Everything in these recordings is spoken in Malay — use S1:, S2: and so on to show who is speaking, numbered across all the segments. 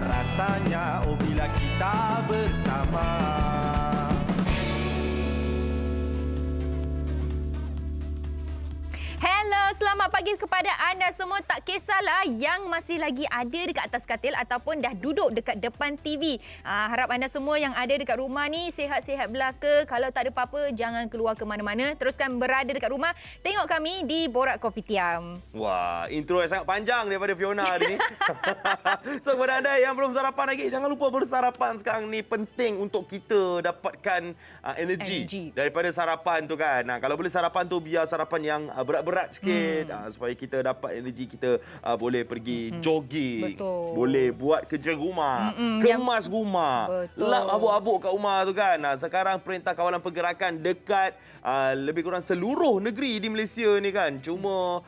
S1: rasanya oh bila kita bersama.
S2: Hello, selamat pagi kepada anda semua. Tak kisahlah yang masih lagi ada dekat atas katil ataupun dah duduk dekat depan TV. Harap anda semua yang ada dekat rumah ni sihat-sihat belaka. Kalau tak ada apa-apa, jangan keluar ke mana-mana. Teruskan berada dekat rumah. Tengok kami di Borak Kopitiam.
S3: Wah, intro yang sangat panjang daripada Fiona hari ni. So, kepada anda yang belum sarapan lagi, jangan lupa bersarapan sekarang ni. Penting untuk kita dapatkan energi daripada sarapan tu kan. Kalau boleh sarapan tu biar sarapan yang berat-berat sikit supaya kita dapat energi, kita boleh pergi jogging.
S2: Betul.
S3: Boleh buat kerja rumah, kemas rumah, lap habuk-habuk kat rumah tu kan. Sekarang Perintah Kawalan Pergerakan dekat lebih kurang seluruh negeri di Malaysia ni kan. Cuma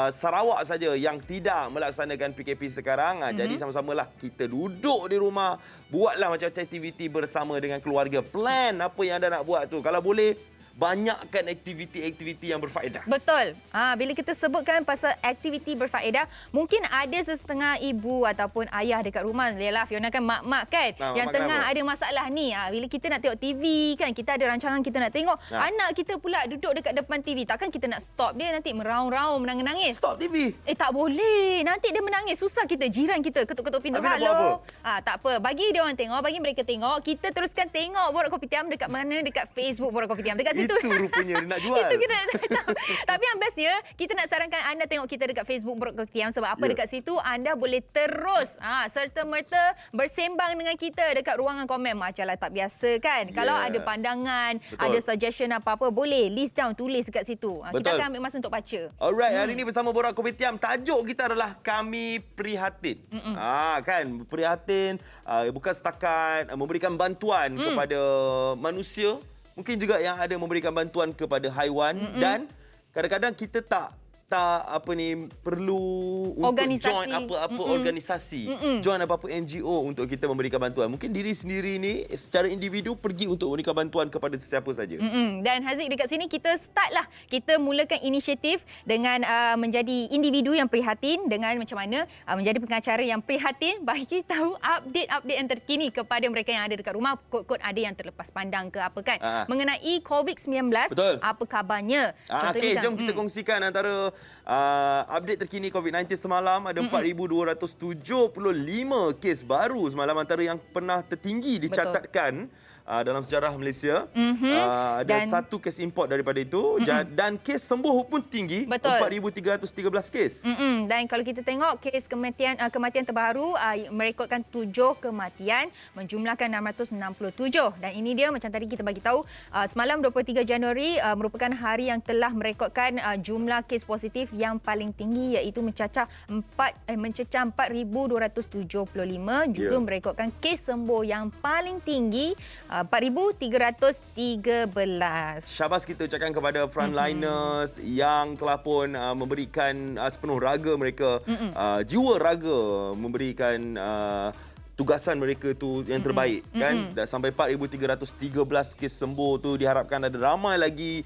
S3: Sarawak saja yang tidak melaksanakan PKP sekarang. Jadi sama-samalah kita duduk di rumah, buatlah macam-macam aktiviti bersama dengan keluarga. Plan apa yang anda nak buat tu. Kalau boleh, banyakkan aktiviti-aktiviti yang berfaedah.
S2: Betul. Bila kita sebutkan pasal aktiviti berfaedah, mungkin ada sesetengah ibu ataupun ayah dekat rumah. Yalah, Fiona kan mak-mak kan. Yang tengah ada masalah ni. Bila kita nak tengok TV kan, kita ada rancangan kita nak tengok. Anak kita pula duduk dekat depan TV. Takkan kita nak stop dia nanti meraung-raung, menangis-nangis.
S3: Stop TV.
S2: Tak boleh. Nanti dia menangis. Susah kita. Jiran kita ketuk-ketuk pintu. Halo. Tak apa. Bagi dia orang tengok. Bagi mereka tengok. Kita teruskan tengok Borak Kopitiam dekat mana? Dekat Facebook Borak Kopitiam. Dekat situ.
S3: Itu rupanya dia nak jual.
S2: Itu kita nak. Tapi yang bestnya, kita nak sarankan anda tengok kita dekat Facebook Borak Kopitiam. Sebab apa? Dekat situ anda boleh terus serta-merta bersembang dengan kita dekat ruangan komen. Macamlah tak biasa kan. Kalau ada pandangan, ada suggestion apa-apa, boleh list down, tulis dekat situ. Kita akan ambil masa untuk baca.
S3: Alright, hari ini bersama Borak Kopitiam, tajuk kita adalah Kami Prihatin. Kan, prihatin bukan setakat memberikan bantuan kepada manusia, mungkin juga yang ada memberikan bantuan kepada haiwan dan kadang-kadang kita tak perlu untuk join apa-apa organisasi, join apa-apa NGO untuk kita memberikan bantuan. Mungkin diri sendiri ni secara individu pergi untuk memberikan bantuan kepada sesiapa saja.
S2: Dan Haziq, dekat sini kita start lah. Kita mulakan inisiatif dengan menjadi individu yang prihatin, dengan macam mana menjadi pengacara yang prihatin, bagi tahu update-update yang terkini kepada mereka yang ada dekat rumah. Kod-kod ada yang terlepas pandang ke apa kan, mengenai COVID-19.
S3: Betul.
S2: Apa kabarnya?
S3: Okey, jom kita kongsikan antara update terkini COVID-19 semalam. Ada 4,275 kes baru semalam, antara yang pernah tertinggi dicatatkan dalam sejarah Malaysia. Ada satu kes import daripada itu. Dan kes sembuh pun tinggi. 4,313 kes.
S2: Dan kalau kita tengok kes kematian terbaru, merekodkan 7 kematian, menjumlahkan 667. Dan ini dia macam tadi kita bagi tahu, semalam 23 Januari merupakan hari yang telah merekodkan jumlah kes positif yang paling tinggi, iaitu mencecah 4,275, juga merekodkan kes sembuh yang paling tinggi 4,313.
S3: Syabas kita ucapkan kepada frontliners yang telah pun memberikan sepenuh raga mereka, jiwa raga, memberikan tugasan mereka tu yang terbaik kan. Dan sampai 4,313 kes sembuh tu, diharapkan ada ramai lagi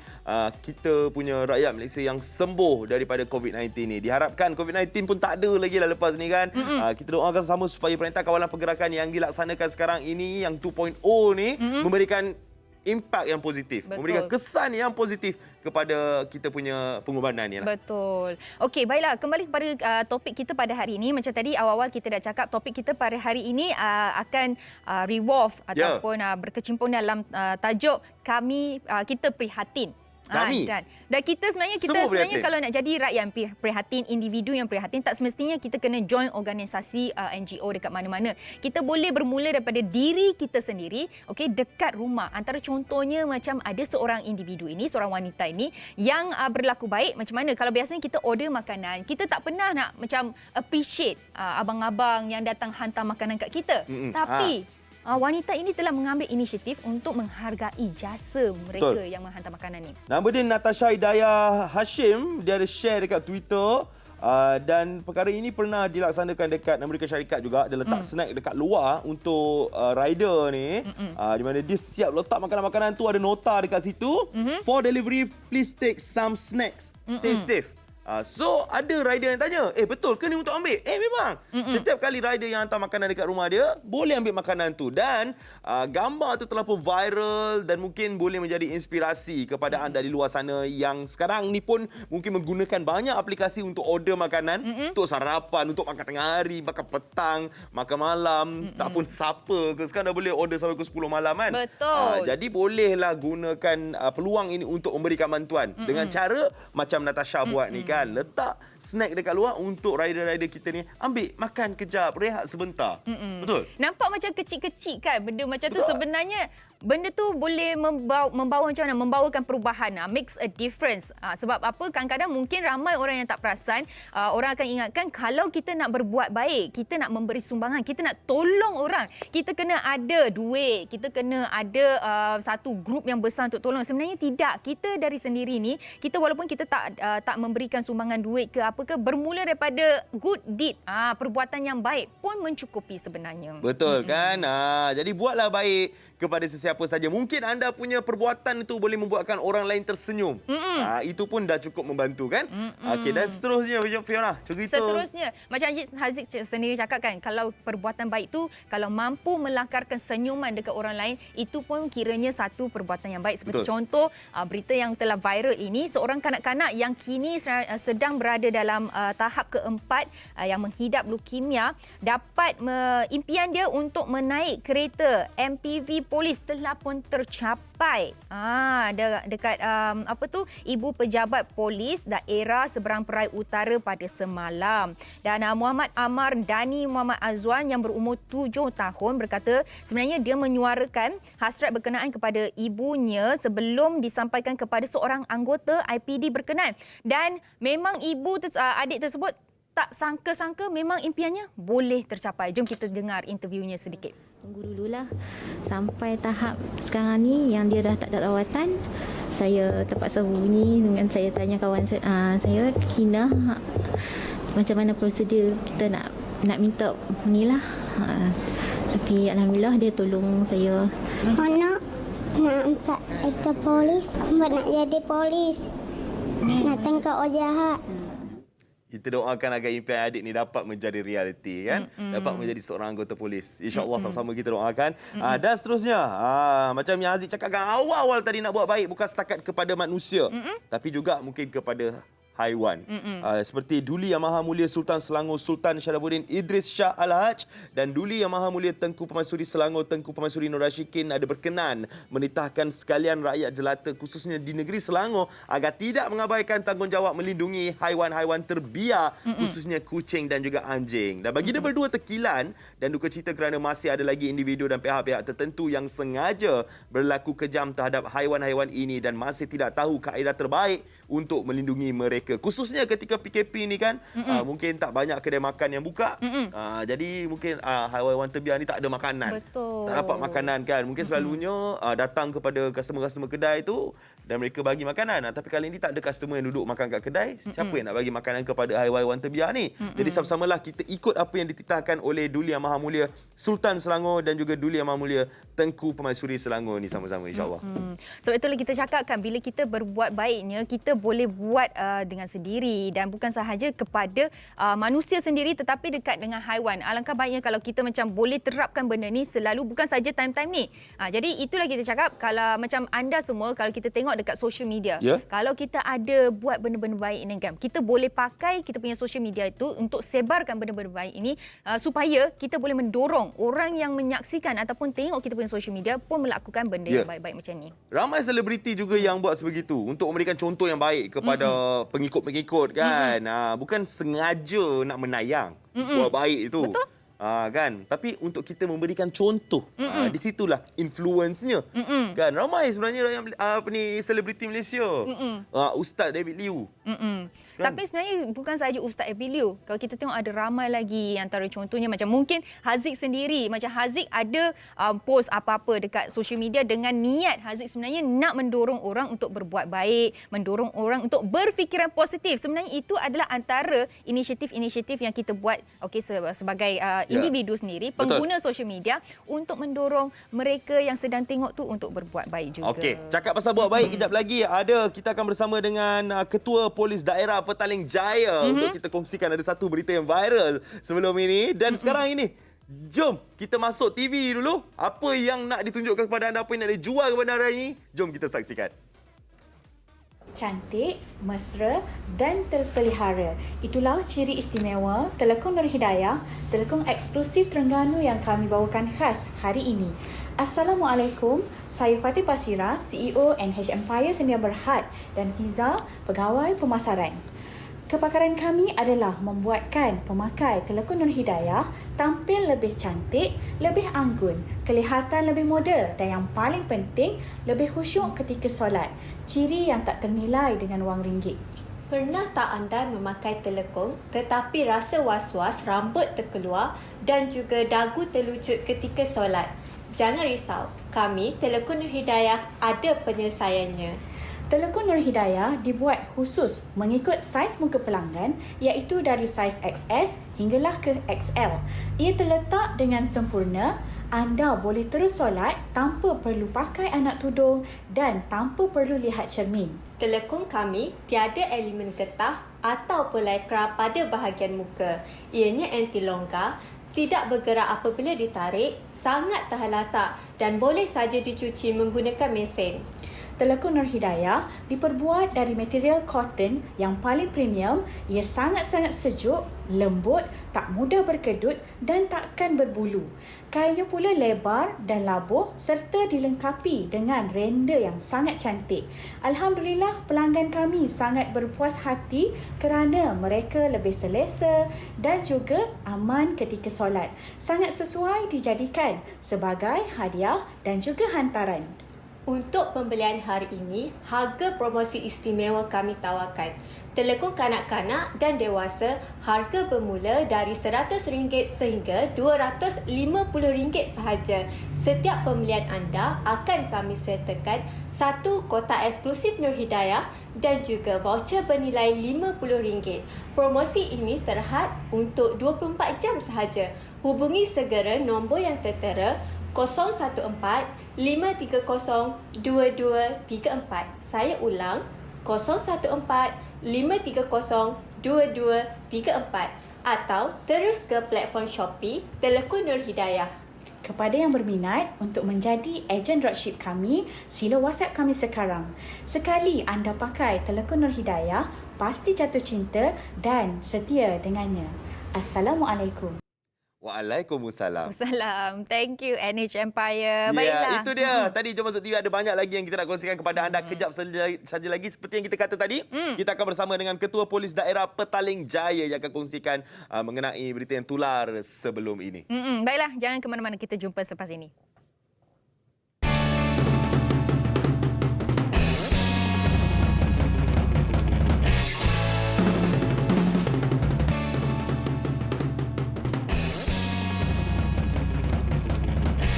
S3: kita punya rakyat Malaysia yang sembuh daripada COVID-19 ni. Diharapkan COVID-19 pun tak ada lagi lah lepas ni kan. Kita doakan sama supaya Perintah Kawalan Pergerakan yang dilaksanakan sekarang ini, yang 2.0 ni, memberikan impak yang positif, memberikan kesan yang positif kepada kita punya pengorbanan ni lah.
S2: Betul. Okey, baiklah, kembali kepada topik kita pada hari ini. Macam tadi awal-awal kita dah cakap, topik kita pada hari ini akan revolve ataupun berkecimpung dalam tajuk kita prihatin. Dan kita sebenarnya kalau nak jadi rakyat yang prihatin, individu yang prihatin, tak semestinya kita kena join organisasi NGO dekat mana-mana. Kita boleh bermula daripada diri kita sendiri, dekat rumah. Antara contohnya macam ada seorang individu ini, seorang wanita ini yang berlaku baik. Macam mana kalau biasanya kita order makanan, kita tak pernah nak macam appreciate abang-abang yang datang hantar makanan kat kita. Tapi wanita ini telah mengambil inisiatif untuk menghargai jasa mereka yang menghantar makanan ni.
S3: Nama dia Natasha Hidayah Hashim. Dia ada share dekat Twitter. Dan perkara ini pernah dilaksanakan dekat Amerika Syarikat juga. Dia letak snack dekat luar untuk rider ni. Di mana dia siap letak makanan-makanan tu, ada nota dekat situ. For delivery, please take some snacks. Stay safe. So ada rider yang tanya, betul ke ni untuk ambil? Memang. Setiap kali rider yang hantar makanan dekat rumah dia, boleh ambil makanan tu. Dan gambar tu terlalu viral dan mungkin boleh menjadi inspirasi kepada anda di luar sana yang sekarang ni pun mungkin menggunakan banyak aplikasi untuk order makanan, untuk sarapan, untuk makan tengah hari, makan petang, makan malam, tak pun supper ke. Sekarang dah boleh order sampai pukul 10 malam kan?
S2: Betul.
S3: Jadi bolehlah gunakan peluang ini untuk memberikan bantuan dengan cara macam Natasha buat ni kan, letak snack dekat luar untuk rider-rider kita ni ambil makan kejap, rehat sebentar. Betul?
S2: Nampak macam kecil-kecil kan benda macam tu, sebenarnya benda tu boleh membawa macam mana, membawakan perubahan, makes a difference. Sebab apa, kadang-kadang mungkin ramai orang yang tak perasan, orang akan ingatkan kalau kita nak berbuat baik, kita nak memberi sumbangan, kita nak tolong orang, kita kena ada duit, kita kena ada satu grup yang besar untuk tolong. Sebenarnya tidak, kita dari sendiri ni, kita walaupun kita tak memberikan sumbangan duit ke apa ke, bermula daripada good deed, perbuatan yang baik pun mencukupi sebenarnya.
S3: Betul kan? Jadi buatlah baik kepada sesiapa saja. Mungkin anda punya perbuatan itu boleh membuatkan orang lain tersenyum. Itu pun dah cukup membantu kan? Okey, dan seterusnya Fiona, cerita.
S2: Seterusnya, macam Haziq sendiri cakap kan, kalau perbuatan baik tu, kalau mampu melakarkan senyuman dekat orang lain, itu pun kiranya satu perbuatan yang baik. Seperti contoh, berita yang telah viral ini, seorang kanak-kanak yang kini sedang berada dalam tahap keempat yang menghidap leukemia, dapat impian dia untuk menaik kereta MPV polis telah pun tercapai. Dekat Ibu Pejabat Polis Daerah Seberang Perai Utara pada semalam. Dan Muhammad Amar Dani Muhammad Azwan yang berumur 7 tahun berkata sebenarnya dia menyuarakan hasrat berkenaan kepada ibunya sebelum disampaikan kepada seorang anggota IPD berkenan. Dan memang adik tersebut tak sangka-sangka memang impiannya boleh tercapai. Jom kita dengar interviewnya sedikit.
S4: Tunggu dululah sampai tahap sekarang ni yang dia dah tak ada rawatan. Saya terpaksa hubungi dengan saya tanya kawan saya Kina, macam mana prosedur kita nak minta ni lah. Tapi alhamdulillah dia tolong saya.
S5: Anak nak ke polis, nak jadi polis, nak tangkap orang jahat.
S3: Kita doakan agar impian adik ni dapat menjadi realiti kan, dapat menjadi seorang anggota polis. InsyaAllah sama-sama kita doakan. Dan seterusnya, macam yang Haziq cakapkan awal-awal tadi, nak buat baik bukan setakat kepada manusia, tapi juga mungkin kepada haiwan. Seperti Duli Yang Maha Mulia Sultan Selangor Sultan Syarafuddin Idris Shah Al-Haj dan Duli Yang Maha Mulia Tengku Pemaisuri Selangor Tengku Pemaisuri Nur Rashikin ada berkenan menitahkan sekalian rakyat jelata khususnya di negeri Selangor agar tidak mengabaikan tanggungjawab melindungi haiwan-haiwan terbiar khususnya kucing dan juga anjing. Dan bagi dia berdua tekilan dan duka cita kerana masih ada lagi individu dan pihak-pihak tertentu yang sengaja berlaku kejam terhadap haiwan-haiwan ini dan masih tidak tahu kaedah terbaik untuk melindungi mereka. Khususnya ketika PKP ni kan, mungkin tak banyak kedai makan yang buka. Jadi mungkin haiwan-haiwan terbiar ni tak ada makanan.
S2: Betul.
S3: Tak dapat makanan kan. Mungkin selalunya datang kepada customer-customer kedai tu dan mereka bagi makanan. Tapi kali ini tak ada customer yang duduk makan kat kedai. Siapa yang nak bagi makanan kepada haiwan-haiwan terbiar ni? Jadi sama-samalah kita ikut apa yang dititahkan oleh Duli Yang Maha Mulia Sultan Selangor dan juga Duli Yang Maha Mulia Tengku Pemaisuri Selangor ni sama-sama insya-Allah.
S2: Sebab itulah kita cakapkan bila kita berbuat baiknya, kita boleh buat dengan sendiri dan bukan sahaja kepada manusia sendiri tetapi dekat dengan haiwan. Alangkah baiknya kalau kita macam boleh terapkan benda ni selalu, bukan saja time-time ni. Jadi itulah kita cakap, kalau macam anda semua, kalau kita tengok dekat social media, kalau kita ada buat benda-benda baik ini kan, kita boleh pakai kita punya social media itu untuk sebarkan benda-benda baik ini supaya kita boleh mendorong orang yang menyaksikan ataupun tengok kita punya social media pun melakukan benda yang baik-baik macam ni.
S3: Ramai selebriti juga yang buat sebegitu untuk memberikan contoh yang baik kepada pengikut-pengikut kan. Bukan sengaja nak menayang buat baik itu.
S2: Betul.
S3: Kan, tapi untuk kita memberikan contoh. Di situlah influence-nya. Kan, ramai sebenarnya yang selebriti Malaysia. Ustaz David Liu.
S2: Kan? Tapi sebenarnya bukan sahaja Ustaz David Liu. Kalau kita tengok ada ramai lagi, antara contohnya macam mungkin Haziq sendiri. Macam Haziq ada post apa-apa dekat social media dengan niat Haziq sebenarnya nak mendorong orang untuk berbuat baik, mendorong orang untuk berfikiran positif. Sebenarnya itu adalah antara inisiatif-inisiatif yang kita buat sebagai individu sendiri, pengguna social media untuk mendorong mereka yang sedang tengok tu untuk berbuat baik juga.
S3: Okey, cakap pasal buat baik kejap lagi. Kita akan bersama dengan Ketua Polis Daerah Petaling Jaya untuk kita kongsikan ada satu berita yang viral sebelum ini. Dan sekarang ini, jom kita masuk TV dulu. Apa yang nak ditunjukkan kepada anda, apa yang nak dijual kepada anda ini, jom kita saksikan.
S6: Cantik, mesra dan terpelihara. Itulah ciri istimewa Telekong Nur Hidayah, telekong eksklusif Terengganu yang kami bawakan khas hari ini. Assalamualaikum, saya Fatih Basira, CEO NH Empire Sedia Berhad dan Fiza, pegawai pemasaran. Kepakaran kami adalah membuatkan pemakai Telekong Nur Hidayah tampil lebih cantik, lebih anggun, kelihatan lebih moden dan yang paling penting, lebih khusyuk ketika solat. Ciri yang tak ternilai dengan wang ringgit.
S7: Pernah tak anda memakai telekong tetapi rasa was-was rambut terkeluar dan juga dagu terlucut ketika solat? Jangan risau, kami Telekong Nur Hidayah ada penyelesaiannya.
S6: Telekong Nur Hidayah dibuat khusus mengikut saiz muka pelanggan iaitu dari saiz XS hinggalah ke XL. Ia terletak dengan sempurna. Anda boleh terus solat tanpa perlu pakai anak tudung dan tanpa perlu lihat cermin.
S7: Telekong kami tiada elemen getah atau pelekra pada bahagian muka. Ianya anti longgar, tidak bergerak apabila ditarik, sangat tahan lasak dan boleh saja dicuci menggunakan mesin.
S6: Telekong Nur Hidayah diperbuat dari material cotton yang paling premium. Ia sangat-sangat sejuk, lembut, tak mudah berkedut dan takkan berbulu. Kainnya pula lebar dan labuh serta dilengkapi dengan render yang sangat cantik. Alhamdulillah, pelanggan kami sangat berpuas hati kerana mereka lebih selesa dan juga aman ketika solat. Sangat sesuai dijadikan sebagai hadiah dan juga hantaran.
S7: Untuk pembelian hari ini, harga promosi istimewa kami tawarkan. Telekong kanak-kanak dan dewasa, harga bermula dari RM100 sehingga RM250 sahaja. Setiap pembelian anda akan kami sertakan satu kotak eksklusif Nur Hidayah dan juga voucher bernilai RM50. Promosi ini terhad untuk 24 jam sahaja. Hubungi segera nombor yang tertera 014-530-2234. Saya ulang, 014-530-2234 atau terus ke platform Shopee Telekong Nur Hidayah.
S6: Kepada yang berminat untuk menjadi ejen dropship kami, sila WhatsApp kami sekarang. Sekali anda pakai Telekong Nur Hidayah, pasti jatuh cinta dan setia dengannya. Assalamualaikum.
S3: Waalaikumsalam.
S2: Salam. Thank you NH Empire.
S3: Ya,
S2: Baiklah.
S3: itu dia. Tadi Jom Masuk TV ada banyak lagi yang kita nak kongsikan kepada anda. Kejap saja lagi seperti yang kita kata tadi, kita akan bersama dengan Ketua Polis Daerah Petaling Jaya yang akan kongsikan mengenai berita yang tular sebelum ini.
S2: Baiklah, jangan ke mana-mana, kita jumpa selepas ini.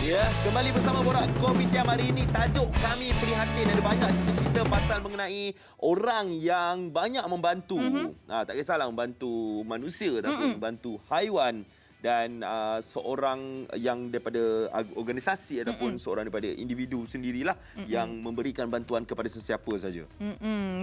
S3: Ya, kembali bersama Borak Kopi Tiam hari ini. Tajuk kami prihatin. Ada banyak cerita-cerita pasal mengenai orang yang banyak membantu. Tak kisahlah membantu manusia ataupun membantu haiwan. Dan seorang yang daripada organisasi ataupun seorang daripada individu sendirilah yang memberikan bantuan kepada sesiapa saja.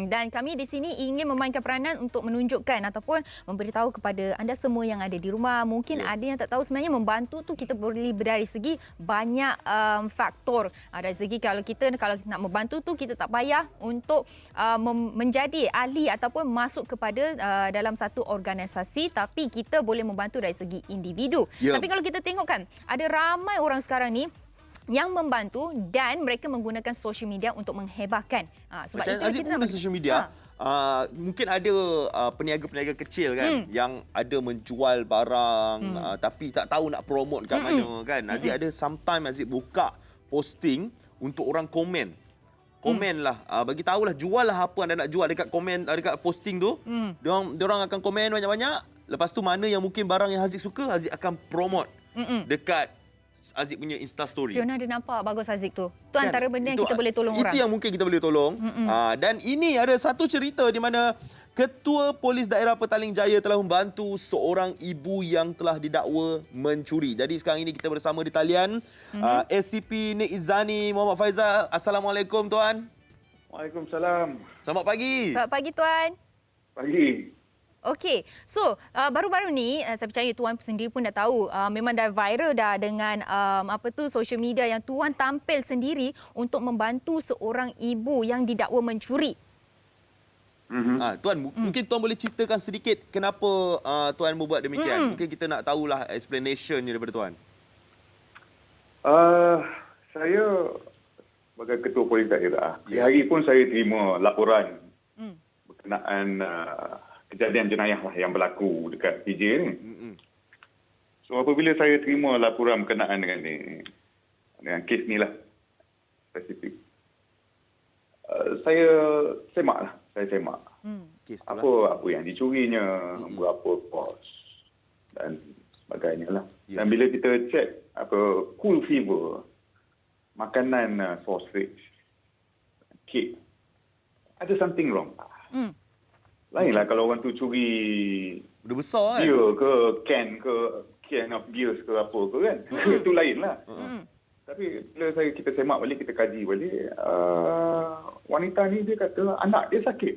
S2: Dan kami di sini ingin memainkan peranan untuk menunjukkan ataupun memberitahu kepada anda semua yang ada di rumah. Mungkin ada yang tak tahu sebenarnya membantu tu kita boleh dari segi banyak faktor. Dari segi kalau nak membantu tu kita tak payah untuk menjadi ahli ataupun masuk kepada dalam satu organisasi, tapi kita boleh membantu dari segi individu. Tapi kalau kita tengok kan, ada ramai orang sekarang ni yang membantu dan mereka menggunakan social media untuk menghebahkan. Sebab
S3: macam
S2: itu
S3: Aziz
S2: kita
S3: guna social media. Mungkin ada peniaga-peniaga kecil kan yang ada menjual barang tapi tak tahu nak promote kat mana kan. Aziz ada sometimes Aziz buka posting untuk orang komen. Komen lah, bagi tahulah, jual lah apa anda nak jual dekat komen, dekat posting tu. Diorang akan komen banyak-banyak. Lepas tu mana yang mungkin barang yang Haziq suka, Haziq akan promote dekat Aziz punya Insta story.
S2: Fiona ada nampak bagus Aziz tu. Tu antara benda yang kita boleh tolong orang.
S3: Itu yang mungkin kita boleh tolong. Dan ini ada satu cerita di mana Ketua Polis Daerah Petaling Jaya telah membantu seorang ibu yang telah didakwa mencuri. Jadi sekarang ini kita bersama di talian SCP Nik Izzani Muhammad Faizal. Assalamualaikum Tuan.
S8: Waalaikumsalam.
S3: Selamat pagi.
S2: Selamat pagi Tuan.
S8: Pagi.
S2: Okey, so baru-baru ni saya percaya Tuan sendiri pun dah tahu memang dah viral dah dengan social media yang Tuan tampil sendiri untuk membantu seorang ibu yang didakwa mencuri.
S3: Tuan, mungkin Tuan boleh ceritakan sedikit kenapa Tuan membuat demikian. Mungkin kita nak tahulah explanationnya daripada Tuan.
S8: Saya sebagai Ketua Polis Daerah, hari pun saya terima laporan berkenaan kejadian jenayah lah yang berlaku dekat PJ ni. So apabila saya terima laporan berkenaan dengan kes ni lah spesifik, saya semak.
S3: Kes
S8: apa yang dicurinya, berapa kos dan sebagainya lah. Dan bila kita cek cool fever, makanan sausage, kek, ada something wrong. Lainlah kalau orang tu curi
S3: benda besar kan?
S8: beer ke can of beers ke apa ke kan. Itu lainlah. Tapi bila kita semak balik, kita kaji balik, wanita ni dia kata anak dia sakit.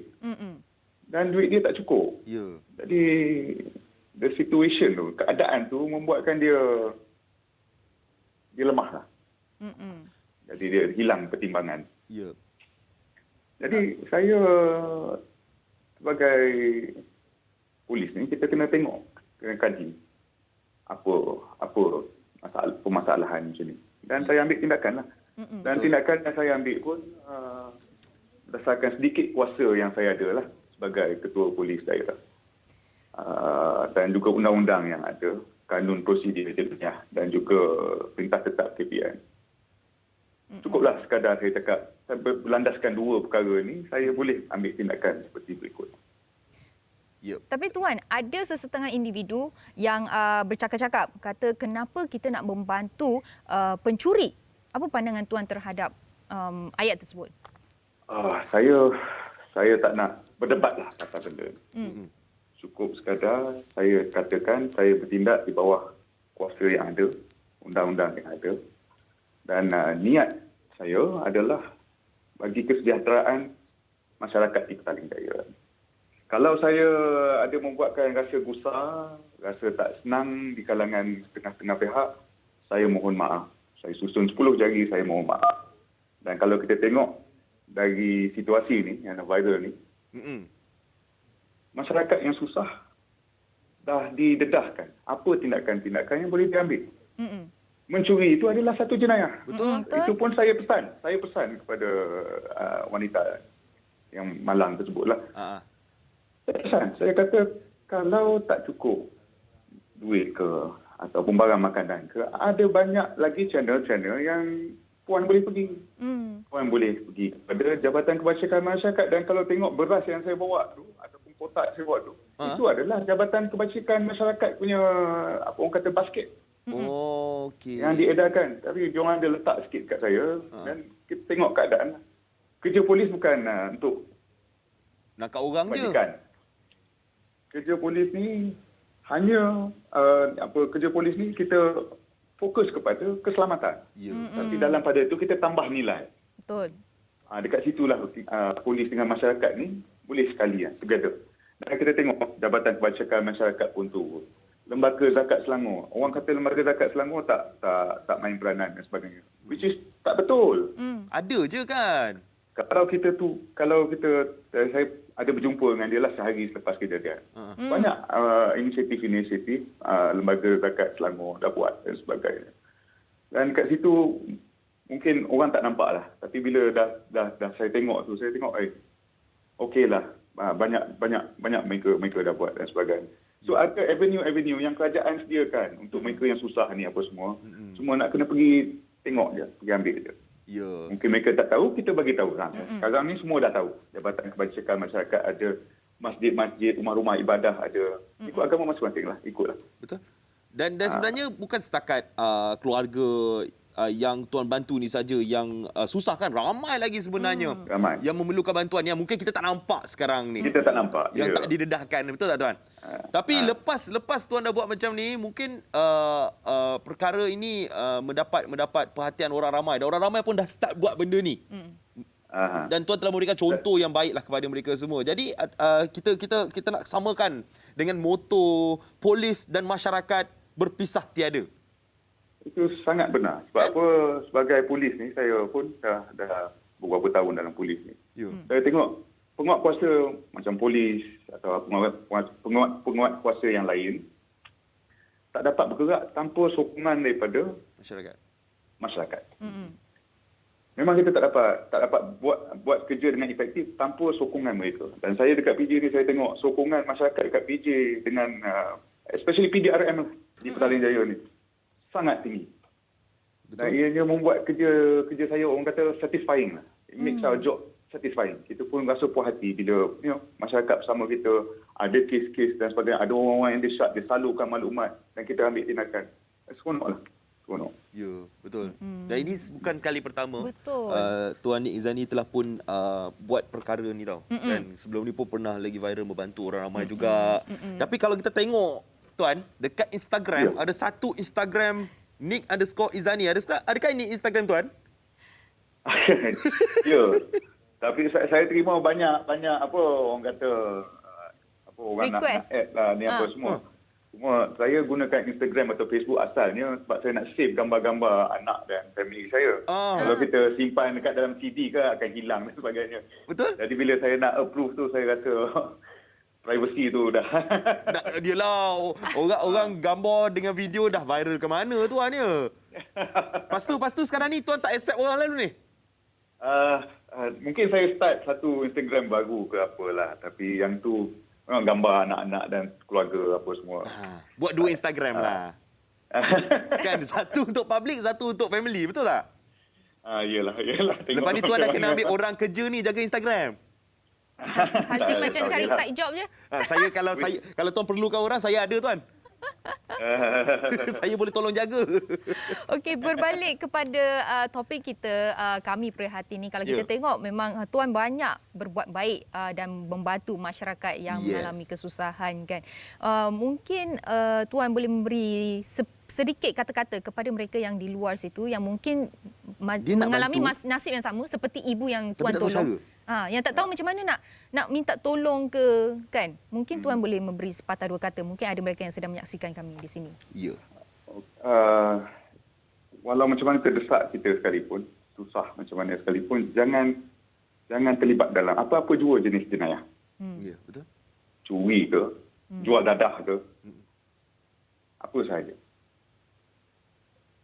S8: Dan duit dia tak cukup. Jadi the situation tu, keadaan tu membuatkan dia lemah lah. Jadi dia hilang pertimbangan. Jadi saya sebagai polis ni, kita kena tengok, kena kaji apa permasalahan macam ni. Dan saya ambil tindakan lah. Dan tindakan yang saya ambil pun berdasarkan sedikit kuasa yang saya ada lah sebagai Ketua Polis Daerah. Dan juga undang-undang yang ada, kanun prosedur jenayah dan juga perintah tetap KPN. Cukuplah sekadar saya cakap, saya berlandaskan dua perkara ni, saya boleh ambil tindakan seperti berikut.
S2: Tapi Tuan, ada sesetengah individu yang bercakap-cakap, kata kenapa kita nak membantu pencuri? Apa pandangan Tuan terhadap ayat tersebut?
S8: Saya tak nak berdebat lah pasal benda. Cukup sekadar saya katakan saya bertindak di bawah kuasa yang ada, undang-undang yang ada. Dan niat saya adalah bagi kesejahteraan masyarakat di Petaling Jaya. Kalau saya ada membuatkan rasa gusar, rasa tak senang di kalangan setengah-setengah pihak, saya mohon maaf. Saya susun 10 jari, saya mohon maaf. Dan kalau kita tengok dari situasi ni, yang viral ni, masyarakat yang susah dah didedahkan. Apa tindakan-tindakan yang boleh diambil? Mencuri itu adalah satu jenayah.
S3: Betul.
S8: Itu pun saya pesan. Saya pesan kepada wanita yang malang tersebutlah. Saya pesan. Saya kata, kalau tak cukup duit ke ataupun barang makanan ke, ada banyak lagi channel-channel yang puan boleh pergi. Puan boleh pergi kepada Jabatan Kebajikan Masyarakat. Dan kalau tengok beras yang saya bawa tu, ataupun kotak saya bawa tu, itu adalah Jabatan Kebajikan Masyarakat punya, apa orang kata, basket. Yang diedarkan. Tapi diorang ada letak sikit kat saya. Dan kita tengok keadaan. Kerja polis bukan untuk
S3: nakak orang
S8: kebajikan. Kerja polis ni hanya kerja polis ni kita fokus kepada keselamatan. Tapi dalam pada itu kita tambah nilai.
S2: Betul.
S8: Dekat situlah polis dengan masyarakat ni boleh sekali together. Dan kita tengok Jabatan Kebajikan Masyarakat pun tu. Lembaga Zakat Selangor. Orang kata Lembaga Zakat Selangor tak main peranan dan sebagainya. Which is tak betul.
S3: Ada je kan.
S8: Saya ada berjumpa dengan dia lah sehari selepas kejadian. Banyak inisiatif-inisiatif Lembaga Zakat Selangor dah buat dan sebagainya. Dan kat situ mungkin orang tak nampak lah. Tapi bila dah saya tengok tu, saya tengok okeylah. Banyak mereka dah buat dan sebagainya. So ada avenue-avenue yang kerajaan sediakan untuk mereka yang susah ni apa semua. Semua nak kena pergi tengok je, pergi ambil je. Mungkin mereka tak tahu, kita bagi tahu. Sekarang ni semua dah tahu. Jabatan Kebajikan Masyarakat ada, masjid-masjid, rumah-rumah ibadah ada. Ikut agama masing-masing lah, ikutlah.
S3: Betul. Dan sebenarnya bukan setakat keluarga yang tuan bantu ni saja yang susah kan, ramai lagi sebenarnya
S8: Ramai.
S3: yang memerlukan bantuan yang mungkin kita tak nampak sekarang ni.
S8: Kita tak nampak.
S3: Yang
S8: Ya.
S3: tak didedahkan, betul tak tuan? Tapi lepas tuan dah buat macam ni, mungkin perkara ini mendapat perhatian orang ramai. Dan orang ramai pun dah start buat benda ni. Dan tuan telah memberikan contoh yang baiklah kepada mereka semua. Jadi kita nak samakan dengan moto polis dan masyarakat berpisah tiada.
S8: Itu sangat benar. Sebab apa, sebagai polis ni, saya pun dah beberapa tahun dalam polis ni.
S3: Ya.
S8: Saya tengok penguat kuasa macam polis atau penguat kuasa yang lain tak dapat bergerak tanpa sokongan daripada masyarakat. Memang kita tak dapat buat kerja dengan efektif tanpa sokongan mereka. Dan saya dekat PJ ni, saya tengok sokongan masyarakat dekat PJ dengan especially PDRM di Petaling Jaya ni sangat tinggi. Dan ianya membuat kerja saya, orang kata, satisfying lah. It makes our job satisfying. Kita pun rasa puas hati bila masyarakat bersama kita ada kes-kes dan sebagainya. Ada orang-orang yang dia salurkan maklumat dan kita ambil tindakan. Seronok lah. Seronok.
S3: Ya, betul. Dan ini bukan kali pertama.
S2: Betul.
S3: Tuan Nik Izani telah pun buat perkara ni tau. Dan sebelum ni pun pernah lagi viral membantu orang ramai juga. Tapi kalau kita tengok, tuan, dekat Instagram, ada satu Instagram Nik_Izani. Adakah ini Instagram tuan?
S8: Ya. Tapi saya terima banyak apa orang kata, apa orang
S2: request.
S8: nak add lah ni apa semua. Cuma saya gunakan Instagram atau Facebook asalnya sebab saya nak save gambar-gambar anak dan family saya. Kalau kita simpan dekat dalam CD ke akan hilang dan sebagainya.
S3: Betul.
S8: Jadi bila saya nak approve tu, saya rasa privacy tu dah.
S3: Dia lah, orang gambar dengan video dah viral ke mana tuan ya? Lepas tu sekarang ni tuan tak accept orang lain ni?
S8: Mungkin saya start satu Instagram baru ke apalah. Tapi yang tu memang gambar anak-anak dan keluarga apa semua.
S3: Buat dua Instagram lah. Kan, satu untuk public, satu untuk family, betul tak?
S8: Yelah.
S3: Lepas ni tuan dah kena ambil orang kerja ni jaga Instagram.
S2: Hasil macam cari side job je.
S3: Kalau tuan perlukan orang, saya ada tuan. Saya boleh tolong jaga.
S2: Okey, berbalik kepada topik kita, kami prihatin ni. Kalau kita tengok, memang tuan banyak berbuat baik dan membantu masyarakat yang mengalami kesusahan kan. Mungkin tuan boleh memberi sedikit kata-kata kepada mereka yang di luar situ yang mungkin mengalami nasib yang sama seperti ibu yang tuan tolong. Yang tak tahu macam mana nak minta tolong ke kan. Mungkin tuan boleh memberi sepatah dua kata. Mungkin ada mereka yang sedang menyaksikan kami di sini.
S3: Ya.
S8: Walau macam mana terdesak kita sekalipun, susah macam mana sekalipun, jangan terlibat dalam apa-apa jua jenis jenayah.
S3: Ya, betul.
S8: Curi ke, jual dadah ke, apa sahaja.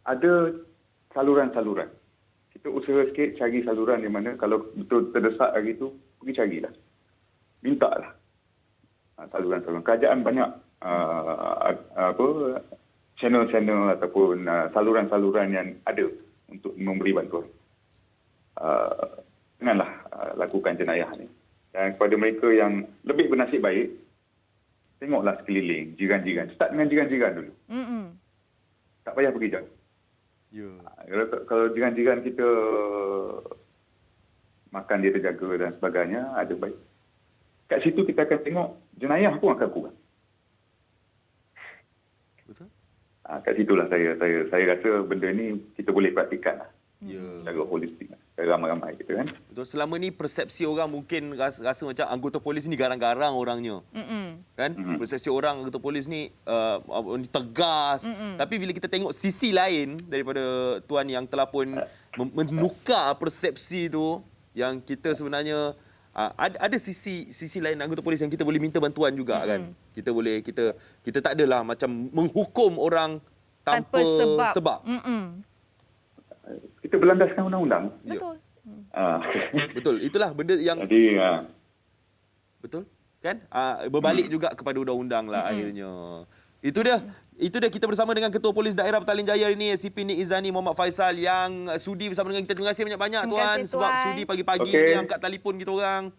S8: Ada saluran-saluran. Kita usaha sikit cari saluran di mana kalau betul terdesak hari itu, pergi carilah. Mintalah. Saluran-saluran. Kerajaan banyak channel-channel ataupun saluran-saluran yang ada untuk memberi bantuan. Janganlah lakukan jenayah ni. Dan kepada mereka yang lebih bernasib baik, tengoklah sekeliling, jiran-jiran. Start dengan jiran-jiran dulu. Tak payah pergi jauh. Kalau jiran-jiran kita makan dia terjaga dan sebagainya, ada baik. Kat situ kita akan tengok jenayah pun akan kurang.
S3: Betul.
S8: Kat situlah saya rasa benda ni kita boleh praktikan lah. Secara holistik, secara ramai-ramai kita kan.
S3: Betul. Selama ni persepsi orang mungkin rasa macam anggota polis ni garang-garang orangnya. Kan? Persepsi orang anggota polis ni tegas. Tapi bila kita tengok sisi lain daripada tuan yang telah pun menukar persepsi tu, yang kita sebenarnya ada sisi lain anggota polis yang kita boleh minta bantuan juga kan. Kita tak adalah macam menghukum orang tanpa sebab.
S8: Kita berlandaskan undang-undang.
S2: Betul.
S3: Betul. Itulah benda yang
S8: jadi
S3: betul kan? Berbalik juga kepada undang-undang lah akhirnya. Itu dia kita bersama dengan Ketua Polis Daerah Petaling Jaya ini, SCP Nik Izani Muhammad Faisal yang sudi bersama dengan kita. Terima kasih banyak-banyak tuan sebab sudi pagi-pagi ni angkat telefon kita orang.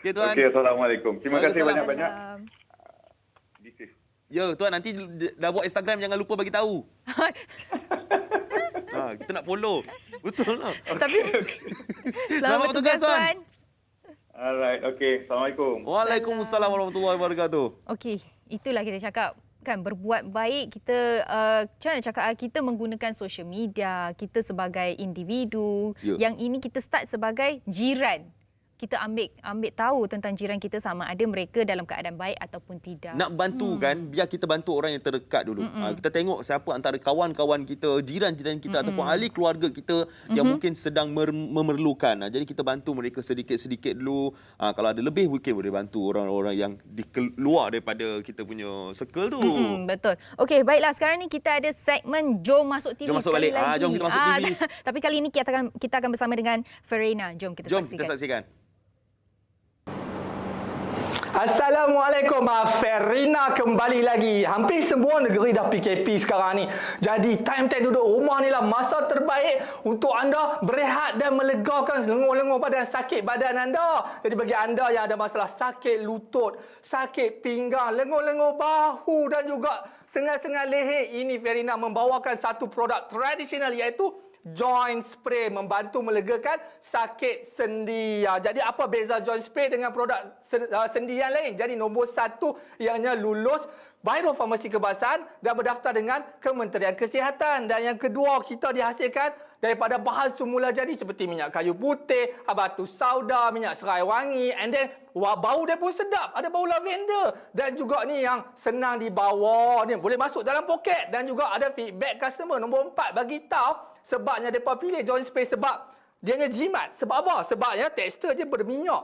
S3: Okey tuan.
S8: Okey, assalamualaikum. Terima kasih banyak-banyak. Be safe.
S3: Ya, tuan nanti dah buat Instagram jangan lupa bagi tahu. Kita nak follow. Betul lah.
S2: Tapi selamat bertugas, Tuan.
S8: Alright, okay. Assalamualaikum.
S3: Waalaikumsalam warahmatullahi wabarakatuh.
S2: Okey, itulah kita cakap kan, berbuat baik. Kita macam mana cakap, kita menggunakan social media, kita sebagai individu. Yang ini kita start sebagai jiran. Kita ambil tahu tentang jiran kita sama ada mereka dalam keadaan baik ataupun tidak.
S3: Nak bantu kan, biar kita bantu orang yang terdekat dulu. Kita tengok siapa antara kawan-kawan kita, jiran-jiran kita ataupun ahli keluarga kita yang mungkin sedang memerlukan. Jadi kita bantu mereka sedikit-sedikit dulu. Kalau ada lebih mungkin boleh bantu orang-orang yang keluar daripada kita punya circle tu.
S2: Betul. Okey, baiklah, sekarang ni kita ada segmen Jom Masuk TV.
S3: Jom masuk balik.
S2: Lagi.
S3: Jom kita masuk TV.
S2: Tapi kali ini kita akan bersama dengan Farina. Jom kita saksikan.
S3: Jom kita saksikan.
S9: Assalamualaikum, Farina kembali lagi. Hampir semua negeri dah PKP sekarang ni. Jadi time duduk rumah ni lah masa terbaik untuk anda berehat dan melegakan lenguh-lenguh badan, sakit badan anda. Jadi bagi anda yang ada masalah sakit lutut, sakit pinggang, lenguh-lenguh bahu dan juga sengal-sengal leher, ini Farina membawakan satu produk tradisional iaitu joint spray, membantu melegakan sakit sendi. Jadi apa beza joint spray dengan produk sendi yang lain? Jadi nombor satu, ianya lulus Biro Farmasi Kebangsaan dan berdaftar dengan Kementerian Kesihatan. Dan yang kedua, kita dihasilkan daripada bahan semula jadi seperti minyak kayu putih, batu sauda, minyak serai wangi, and then bau dia pun sedap, ada bau lavender. Dan juga ni yang senang dibawa, ni boleh masuk dalam poket. Dan juga ada feedback customer. Nombor 4, bagi tahu sebabnya mereka pilih joint spray sebab dia ngejimat. Sebab apa? Sebabnya tekstur je berminyak.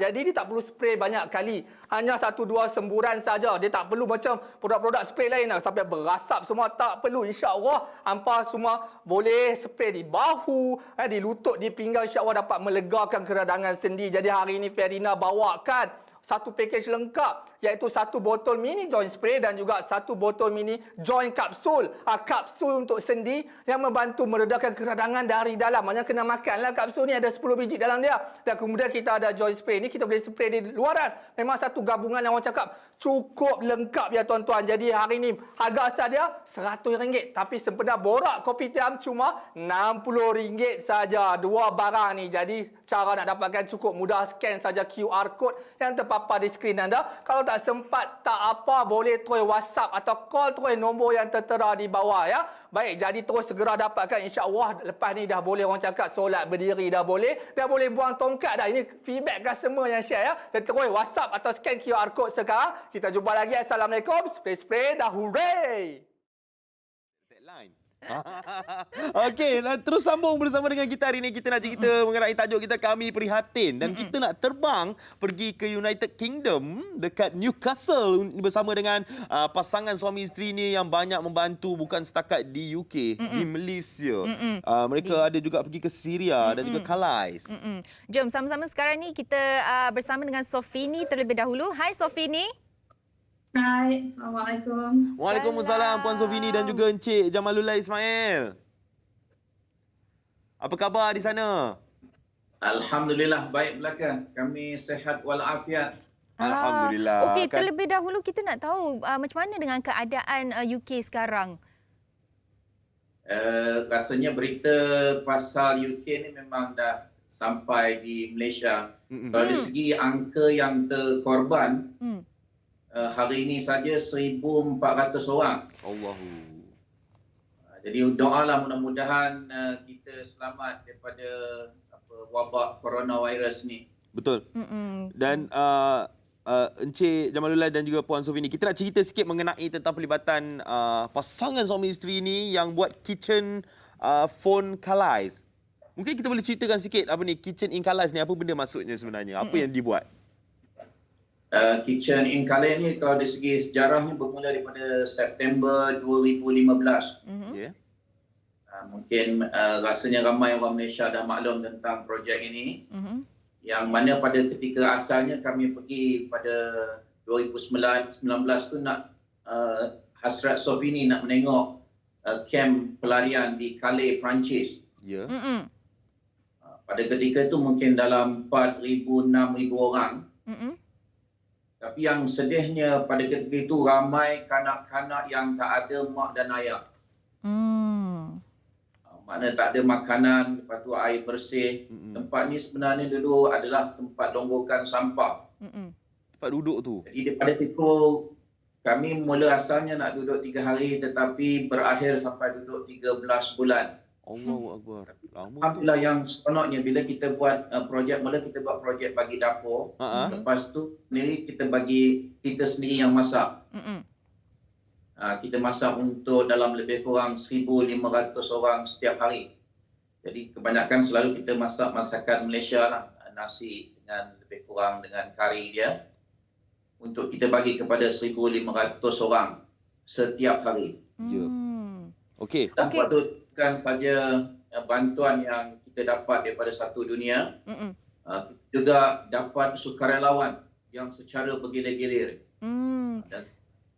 S9: Jadi dia tak perlu spray banyak kali. Hanya 1-2 semburan saja. Dia tak perlu macam produk-produk spray lain sampai berasap semua. Tak perlu. InsyaAllah hampa semua boleh spray di bahu, di lutut, di pinggang. InsyaAllah dapat melegakan keradangan sendi. Jadi hari ini Farina bawakan satu package lengkap, iaitu 1 botol mini joint spray dan juga 1 botol mini joint kapsul. Kapsul untuk sendi yang membantu meredakan keradangan dari dalam. Maknanya kena makanlah kapsul ni, ada 10 biji dalam dia. Dan kemudian kita ada joint spray ni, kita boleh spray di luaran. Memang satu gabungan yang orang cakap cukup lengkap ya tuan-tuan. Jadi hari ni harga asal dia RM100, tapi sempena borak Kopitiam cuma RM60 saja. Dua barang ni. Jadi cara nak dapatkan cukup mudah, scan saja QR code yang terpapar di skrin anda. Kalau tak sempat, tak apa, boleh terus WhatsApp atau call terus nombor yang tertera di bawah ya. Baik, jadi terus segera dapatkan, insya-Allah. Lepas ni dah boleh orang cakap solat berdiri dah boleh buang tongkat dah. Ini feedback customer yang share ya. Dan terus WhatsApp atau scan QR code sekarang. Kita jumpa lagi. Assalamualaikum. Spray dah, hooray.
S3: Tagline. Okey, terus sambung bersama dengan kita hari ini. Kita nak cerita mengenai tajuk kita, Kami Prihatin. Dan kita nak terbang pergi ke United Kingdom, dekat Newcastle, bersama dengan pasangan suami isteri ni yang banyak membantu bukan setakat di UK, di Malaysia. Mereka ada juga pergi ke Syria dan juga Calais.
S2: Jom sama-sama sekarang ni kita bersama dengan Sofini terlebih dahulu. Hai Sofini.
S10: Hai, Assalamualaikum.
S3: Waalaikumsalam Puan Sofini dan juga Encik Jamalullah Ismail. Apa khabar di sana?
S11: Alhamdulillah, baik belaka. Kami sehat walafiat.
S3: Alhamdulillah.
S2: Okey, terlebih dahulu kita nak tahu macam mana dengan keadaan UK sekarang?
S11: Rasanya berita pasal UK ni memang dah sampai di Malaysia. Kalau dari segi angka yang terkorban, hari ini saja 1,400 orang.
S3: Allahu.
S11: Jadi doalah mudah-mudahan kita selamat daripada wabak coronavirus ni.
S3: Betul. Dan Encik Jamalullah dan juga Puan Sofini, kita nak cerita sikit mengenai tentang pelibatan pasangan suami isteri ni yang buat kitchen phone Calais. Mungkin kita boleh ceritakan sikit apa ni kitchen in Calais ni, apa benda maksudnya sebenarnya? Apa yang dibuat?
S11: Kitchen in Calais ni kalau dari segi sejarahnya bermula daripada September 2015. Mungkin rasanya ramai orang Malaysia dah maklum tentang projek ini. Yang mana pada ketika asalnya kami pergi pada 2019 tu nak hasrat Sofini nak menengok kem pelarian di Calais, Perancis. Pada ketika itu mungkin dalam 4,000-6,000 orang. Tapi yang sedihnya pada ketika itu ramai kanak-kanak yang tak ada mak dan ayah. Maknanya tak ada makanan, lepas tu air bersih. Tempat ni sebenarnya dulu adalah tempat longgokan sampah.
S3: Tempat duduk tu.
S11: Jadi daripada situ kami mula asalnya nak duduk 3 hari tetapi berakhir sampai duduk 13 bulan.
S3: Allahu Akbar. Lama tu.
S11: Alhamdulillah yang seronoknya bila kita buat projek, mula kita buat projek bagi dapur. Lepas tu sendiri kita bagi kita sendiri yang masak. Kita masak untuk dalam lebih kurang 1,500 orang setiap hari. Jadi kebanyakan selalu kita masak masakan Malaysia lah. Nasi dengan lebih kurang dengan kari dia. Untuk kita bagi kepada 1,500 orang setiap hari.
S3: Ya. Okey.
S11: Dan waktu bukan saja bantuan yang kita dapat daripada satu dunia, kita juga dapat sukarelawan yang secara bergilir-gilir. Dan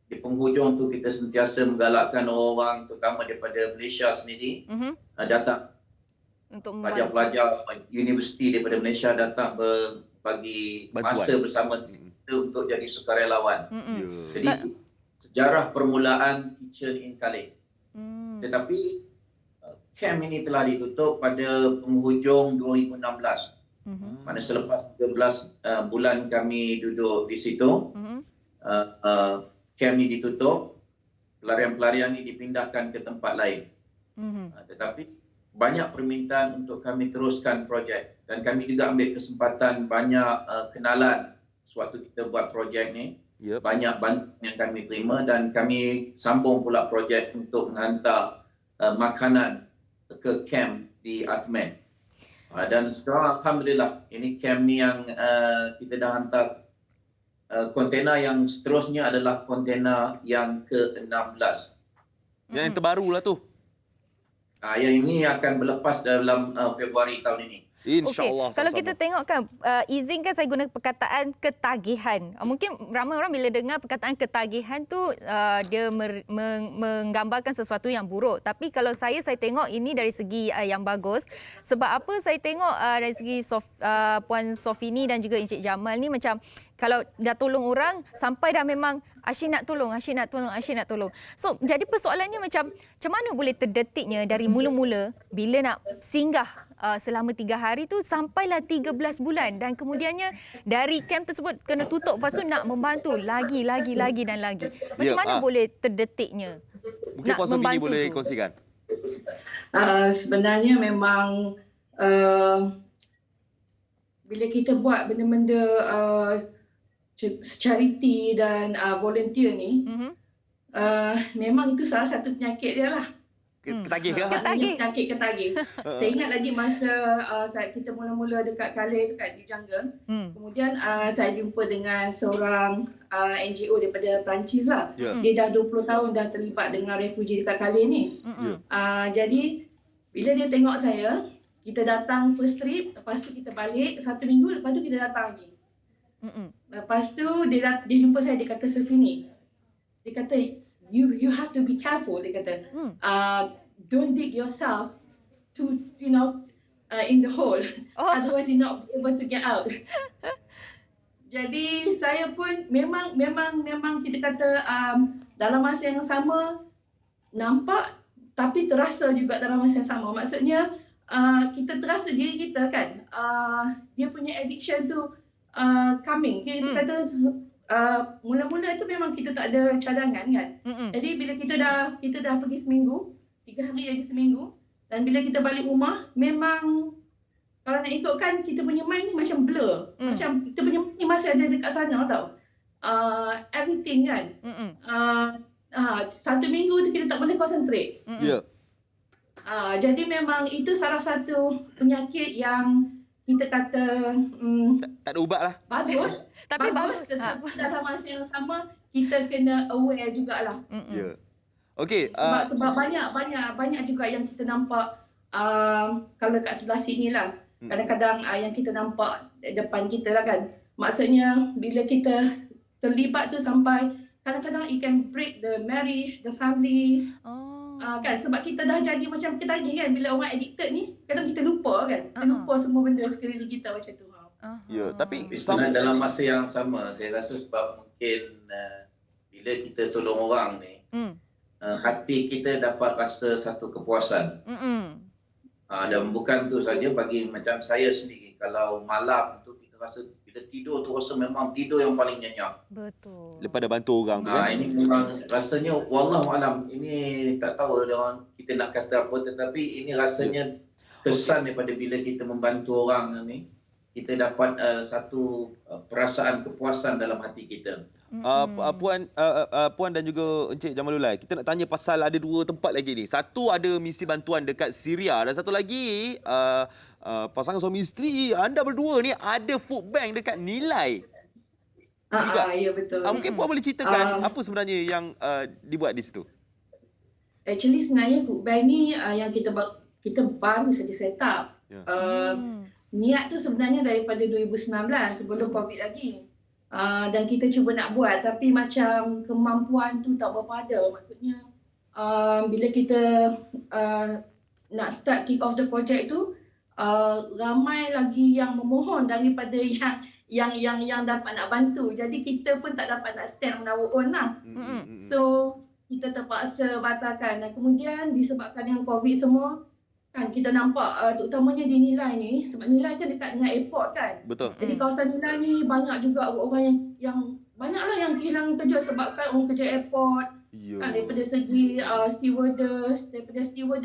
S11: di penghujung tu kita sentiasa menggalakkan orang terutama daripada Malaysia sendiri datang.
S2: Untuk
S11: pelajar-pelajar universiti daripada Malaysia datang berbagi masa bersama kita untuk jadi sukarelawan. Jadi sejarah permulaan Kitchen in Khalid. Tetapi camp ini telah ditutup pada penghujung 2016. Mana selepas 13 bulan kami duduk di situ, camp ini ditutup, pelarian-pelarian ini dipindahkan ke tempat lain. Tetapi banyak permintaan untuk kami teruskan projek dan kami juga ambil kesempatan banyak kenalan sewaktu kita buat projek ni. Banyak bantuan yang kami terima dan kami sambung pula projek untuk menghantar makanan ke camp di Atman. Dan sekarang Alhamdulillah ini camp ni yang kita dah hantar kontena yang seterusnya adalah kontena yang ke-16.
S3: Yang terbaru lah tu.
S11: Yang ini akan berlepas dalam Februari tahun ini.
S3: InsyaAllah.
S2: Kalau kita tengok kan, izinkan saya guna perkataan ketagihan. Mungkin ramai orang bila dengar perkataan ketagihan tu, dia menggambarkan sesuatu yang buruk. Tapi kalau saya tengok ini dari segi yang bagus. Sebab apa saya tengok dari segi Puan Sofini dan juga Encik Jamal ni macam kalau dah tolong orang, sampai dah memang asyik nak tolong. So, jadi persoalannya macam mana boleh terdetiknya dari mula-mula bila nak singgah selama 3 hari tu sampailah 13 bulan dan kemudiannya dari camp tersebut kena tutup, lepas tu nak membantu lagi dan lagi. Macam mana boleh terdetiknya?
S3: Mungkin Puan Sofini boleh kongsikan.
S10: Sebenarnya memang bila kita buat benda-benda charity dan volunteer ni, memang itu salah satu penyakit dia lah.
S3: Ketagih ke?
S10: Penyakit ketagih. Saya ingat lagi masa kita mula-mula dekat Calais dekat di jungle. Kemudian saya jumpa dengan seorang NGO daripada Perancis lah. Dia dah 20 tahun dah terlibat dengan refugee dekat Calais ni. Jadi bila dia tengok saya, kita datang first trip, lepas tu kita balik 1 minggu, lepas tu kita datang lagi. Lepas tu dia jumpa saya, dia kata, Sofini, dia kata you have to be careful, dia kata don't dig yourself to in the hole, otherwise you're not able to get out. Jadi saya pun memang kita kata dalam masa yang sama nampak tapi terasa juga dalam masa yang sama. Maksudnya kita terasa diri kita kan dia punya addiction tu coming. Kita kata mula-mula itu memang kita tak ada cadangan kan. Jadi bila kita dah pergi seminggu, 3 hari lagi seminggu, dan bila kita balik rumah, memang kalau nak ikutkan kita punya mind ni macam blur. Macam kita punya mind ni masih ada dekat sana tau. Everything kan. 1 minggu tu kita tak boleh concentrate. Jadi memang itu salah satu penyakit yang kita kata
S3: tak ada ubat lah.
S10: Bagus.
S2: Tapi bagus.
S10: Tetapi dalam masa yang sama kita kena aware jugalah.
S3: Okey.
S10: Sebab banyak juga yang kita nampak kalau kat sebelah sini lah. Kadang-kadang yang kita nampak depan kita lah kan. Maksudnya bila kita terlibat tu sampai kadang-kadang it can break the marriage, the family. Kan sebab kita dah jadi macam ketagih kan, bila orang addicted ni kadang kita lupa kan, kita lupa semua benda sekeliling kita macam tu.
S3: Ya, tapi
S11: sebenarnya dalam masa yang sama, saya rasa sebab mungkin bila kita tolong orang ni, hati kita dapat rasa satu kepuasan. Dan bukan tu saja, bagi macam saya sendiri, kalau malam tu kita rasa bila tidur tu rasa memang tidur yang paling nyenyak.
S2: Betul.
S3: Lepas dah bantu orang tu kan.
S11: Ini memang rasanya wallahualam, ini tak tahu orang kita nak kata apa, tetapi ini rasanya kesan daripada bila kita membantu orang ni, kita dapat satu perasaan kepuasan dalam hati kita.
S3: Puan dan juga Encik Jamalullah, kita nak tanya pasal ada 2 tempat lagi ni. Satu ada misi bantuan dekat Syria dan satu lagi pasangan suami isteri anda berdua ni ada food bank dekat Nilai.
S10: Ya betul.
S3: Mungkin Puan boleh ceritakan apa sebenarnya yang dibuat di situ?
S10: Actually sebenarnya food bank ni yang kita baru saja set up. Niat tu sebenarnya daripada 2019 sebelum COVID lagi. Dan kita cuba nak buat tapi macam kemampuan tu tak berapa ada. Maksudnya bila kita nak start kick off the project tu, ramai lagi yang memohon daripada yang dapat nak bantu. Jadi kita pun tak dapat nak stand on our own lah. So kita terpaksa batalkan. Dan kemudian disebabkan dengan COVID semua, kan kita nampak terutamanya di Nilai ni, sebab Nilai kan dekat dengan airport kan.
S3: Betul.
S10: Jadi kawasan Nilai ni banyak juga orang yang banyaklah yang kehilangan kerja sebab kan orang kerja airport. Kan, daripada segi stewardess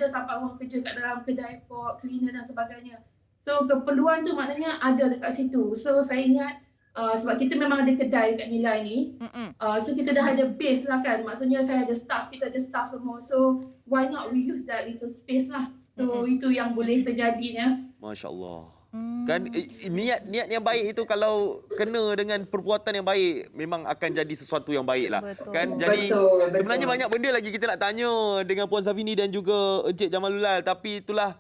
S10: sampai orang kerja kat dalam kedai airport, cleaner dan sebagainya. So keperluan tu maknanya ada dekat situ. So saya ingat sebab kita memang ada kedai dekat Nilai ni. So kita dah ada base lah kan. Maksudnya saya ada staff, kita ada staff semua. So why not we use that little space lah. So itu yang boleh terjadinya.
S3: Masya Allah. Kan niat yang baik itu kalau kena dengan perbuatan yang baik memang akan jadi sesuatu yang baik lah. Kan jadi sebenarnya banyak benda lagi kita nak tanya dengan Puan Safini dan juga Encik Jamalullah, tapi itulah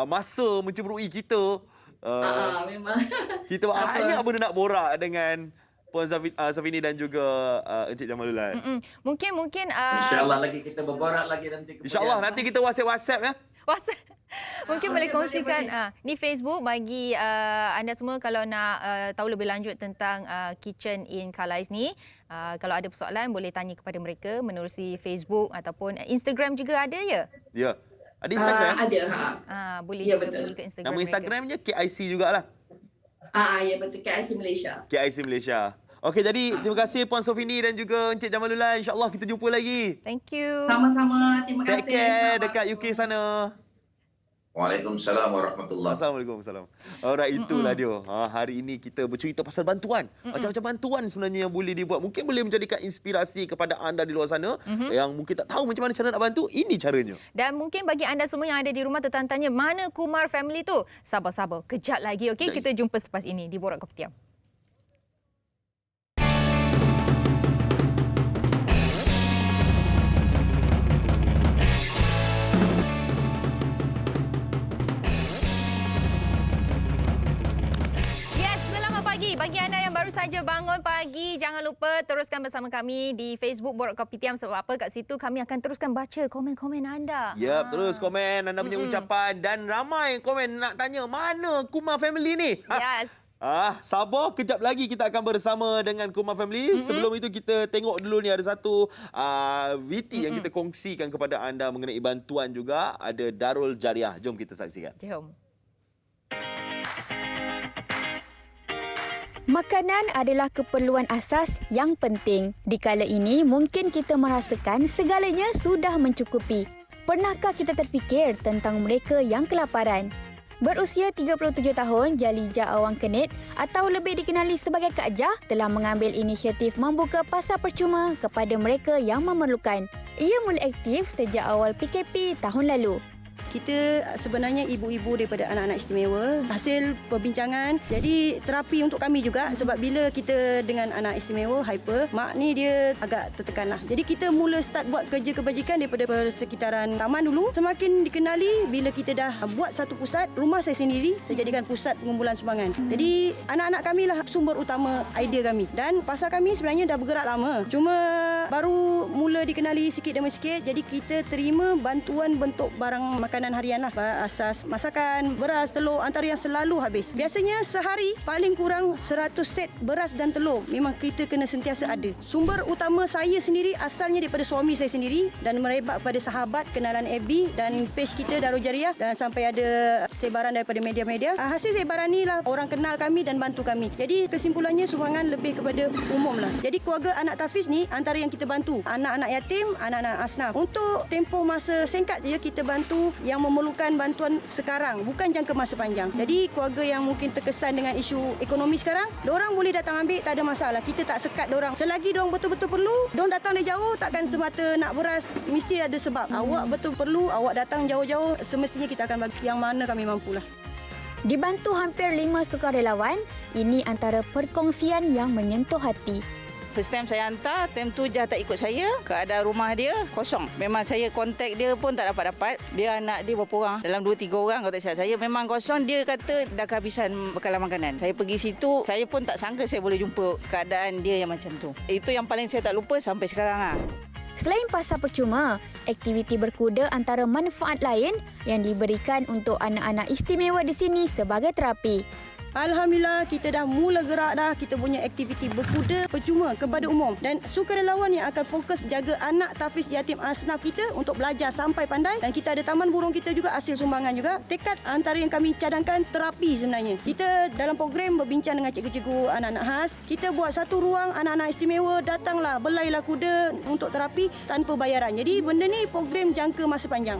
S3: masa mencemburui kita.
S10: Memang.
S3: Kita banyak benda nak borak dengan Puan Safini dan juga Encik Jamalullah.
S2: Mungkin
S11: InsyaAllah lagi kita berborak lagi nanti.
S3: InsyaAllah nanti kita WhatsApp ya.
S2: Mungkin boleh kongsikan ni Facebook bagi anda semua kalau nak tahu lebih lanjut tentang Kitchen in Calais ni. Kalau ada persoalan boleh tanya kepada mereka menerusi Facebook ataupun Instagram juga ada ya?
S3: Ya. Ada Instagram?
S10: Ada.
S2: Boleh juga pergi ke Instagram.
S3: Nama Instagramnya KIC jugalah.
S10: Ya betul, KIC Malaysia.
S3: KIC Malaysia. Okey, jadi terima kasih Puan Safini dan juga Encik Jamalullah. InsyaAllah kita jumpa lagi.
S2: Thank you.
S10: Sama-sama. Terima kasih.
S3: Take care dekat UK sana.
S11: Waalaikumsalam warahmatullahi.
S3: Assalamualaikum. Alright, itulah dia. Hari ini kita bercerita pasal bantuan. Macam-macam bantuan sebenarnya yang boleh dibuat. Mungkin boleh menjadikan inspirasi kepada anda di luar sana yang mungkin tak tahu macam mana cara nak bantu. Ini caranya. Dan mungkin bagi anda semua yang ada di rumah tertanya mana Kumar family tu? Sabar-sabar. Kejap lagi, okey? Kita jumpa selepas ini di Borak Kopitiam. Bagi anda yang baru saja bangun pagi, jangan lupa teruskan bersama kami di Facebook Borak Kopitiam. Sebab apa? Kat situ kami akan teruskan baca komen-komen anda. Ya, terus komen anda punya ucapan. Dan ramai komen nak tanya, mana Kumar family ni? Yes. Sabar, kejap lagi kita akan bersama dengan Kumar family. Sebelum itu kita tengok dulu ni ada satu VT yang kita kongsikan kepada anda mengenai bantuan juga. Ada Darul Jariah. Jom kita saksikan. Jom.
S12: Makanan adalah keperluan asas yang penting. Di kala ini, mungkin kita merasakan segalanya sudah mencukupi. Pernahkah kita terfikir tentang mereka yang kelaparan? Berusia 37 tahun, Jalija Awang Kenit atau lebih dikenali sebagai Kak Jah telah mengambil inisiatif membuka pasar percuma kepada mereka yang memerlukan. Ia mula aktif sejak awal PKP tahun lalu.
S13: Kita sebenarnya ibu-ibu daripada anak-anak istimewa. Hasil perbincangan, jadi terapi untuk kami juga sebab bila kita dengan anak istimewa, hyper, mak ni dia agak tertekan lah. Jadi kita mula start buat kerja kebajikan daripada persekitaran taman dulu. Semakin dikenali bila kita dah buat satu pusat, rumah saya sendiri, saya jadikan pusat pengumpulan sumbangan. Jadi anak-anak kami lah sumber utama idea kami. Dan pasar kami sebenarnya dah bergerak lama. Cuma baru mula dikenali sikit demi sikit. Jadi kita terima bantuan bentuk barang makanan harian lah. Asas masakan, beras, telur antara yang selalu habis. Biasanya sehari paling kurang 100 set beras dan telur. Memang kita kena sentiasa ada. Sumber utama saya sendiri asalnya daripada suami saya sendiri dan merebak pada sahabat, kenalan FB dan page kita Darul Jariah dan sampai ada sebaran daripada media-media. Hasil sebaran ni lah orang kenal kami dan bantu kami. Jadi kesimpulannya sumbangan lebih kepada umum lah. Jadi keluarga anak tahfiz ni antara yang kita bantu anak-anak yatim, anak-anak asnaf. Untuk tempoh masa singkat je kita bantu yang memerlukan bantuan sekarang, bukan jangka masa panjang. Jadi keluarga yang mungkin terkesan dengan isu ekonomi sekarang, diorang boleh datang ambil, tak ada masalah. Kita tak sekat diorang. Selagi diorang betul-betul perlu, diorang datang dari jauh, takkan semata nak beras, mesti ada sebab. Awak betul perlu, awak datang jauh-jauh, semestinya kita akan bagi yang mana kami mampulah.
S12: Dibantu hampir 5 sukarelawan, ini antara perkongsian yang menyentuh hati.
S14: First time saya hantar, time tu Jah tak ikut saya. Keadaan rumah dia kosong. Memang saya kontak dia pun tak dapat-dapat. Dia anak dia berapa orang? Dalam 2-3 orang kalau tak silap saya. Memang kosong. Dia kata dah kehabisan bekalan makanan. Saya pergi situ, saya pun tak sangka saya boleh jumpa keadaan dia yang macam tu. Itu yang paling saya tak lupa sampai sekarang.
S12: Selain pasar percuma, aktiviti berkuda antara manfaat lain yang diberikan untuk anak-anak istimewa di sini sebagai terapi.
S13: Alhamdulillah kita dah mula gerak dah. Kita punya aktiviti berkuda percuma kepada umum dan sukarelawan yang akan fokus jaga anak tahfiz yatim asnaf kita untuk belajar sampai pandai. Dan kita ada taman burung kita juga hasil sumbangan juga. Tekad antara yang kami cadangkan terapi sebenarnya. Kita dalam program berbincang dengan cikgu-cikgu anak-anak khas. Kita buat satu ruang anak-anak istimewa, datanglah belailah kuda untuk terapi tanpa bayaran. Jadi benda ni program jangka masa panjang.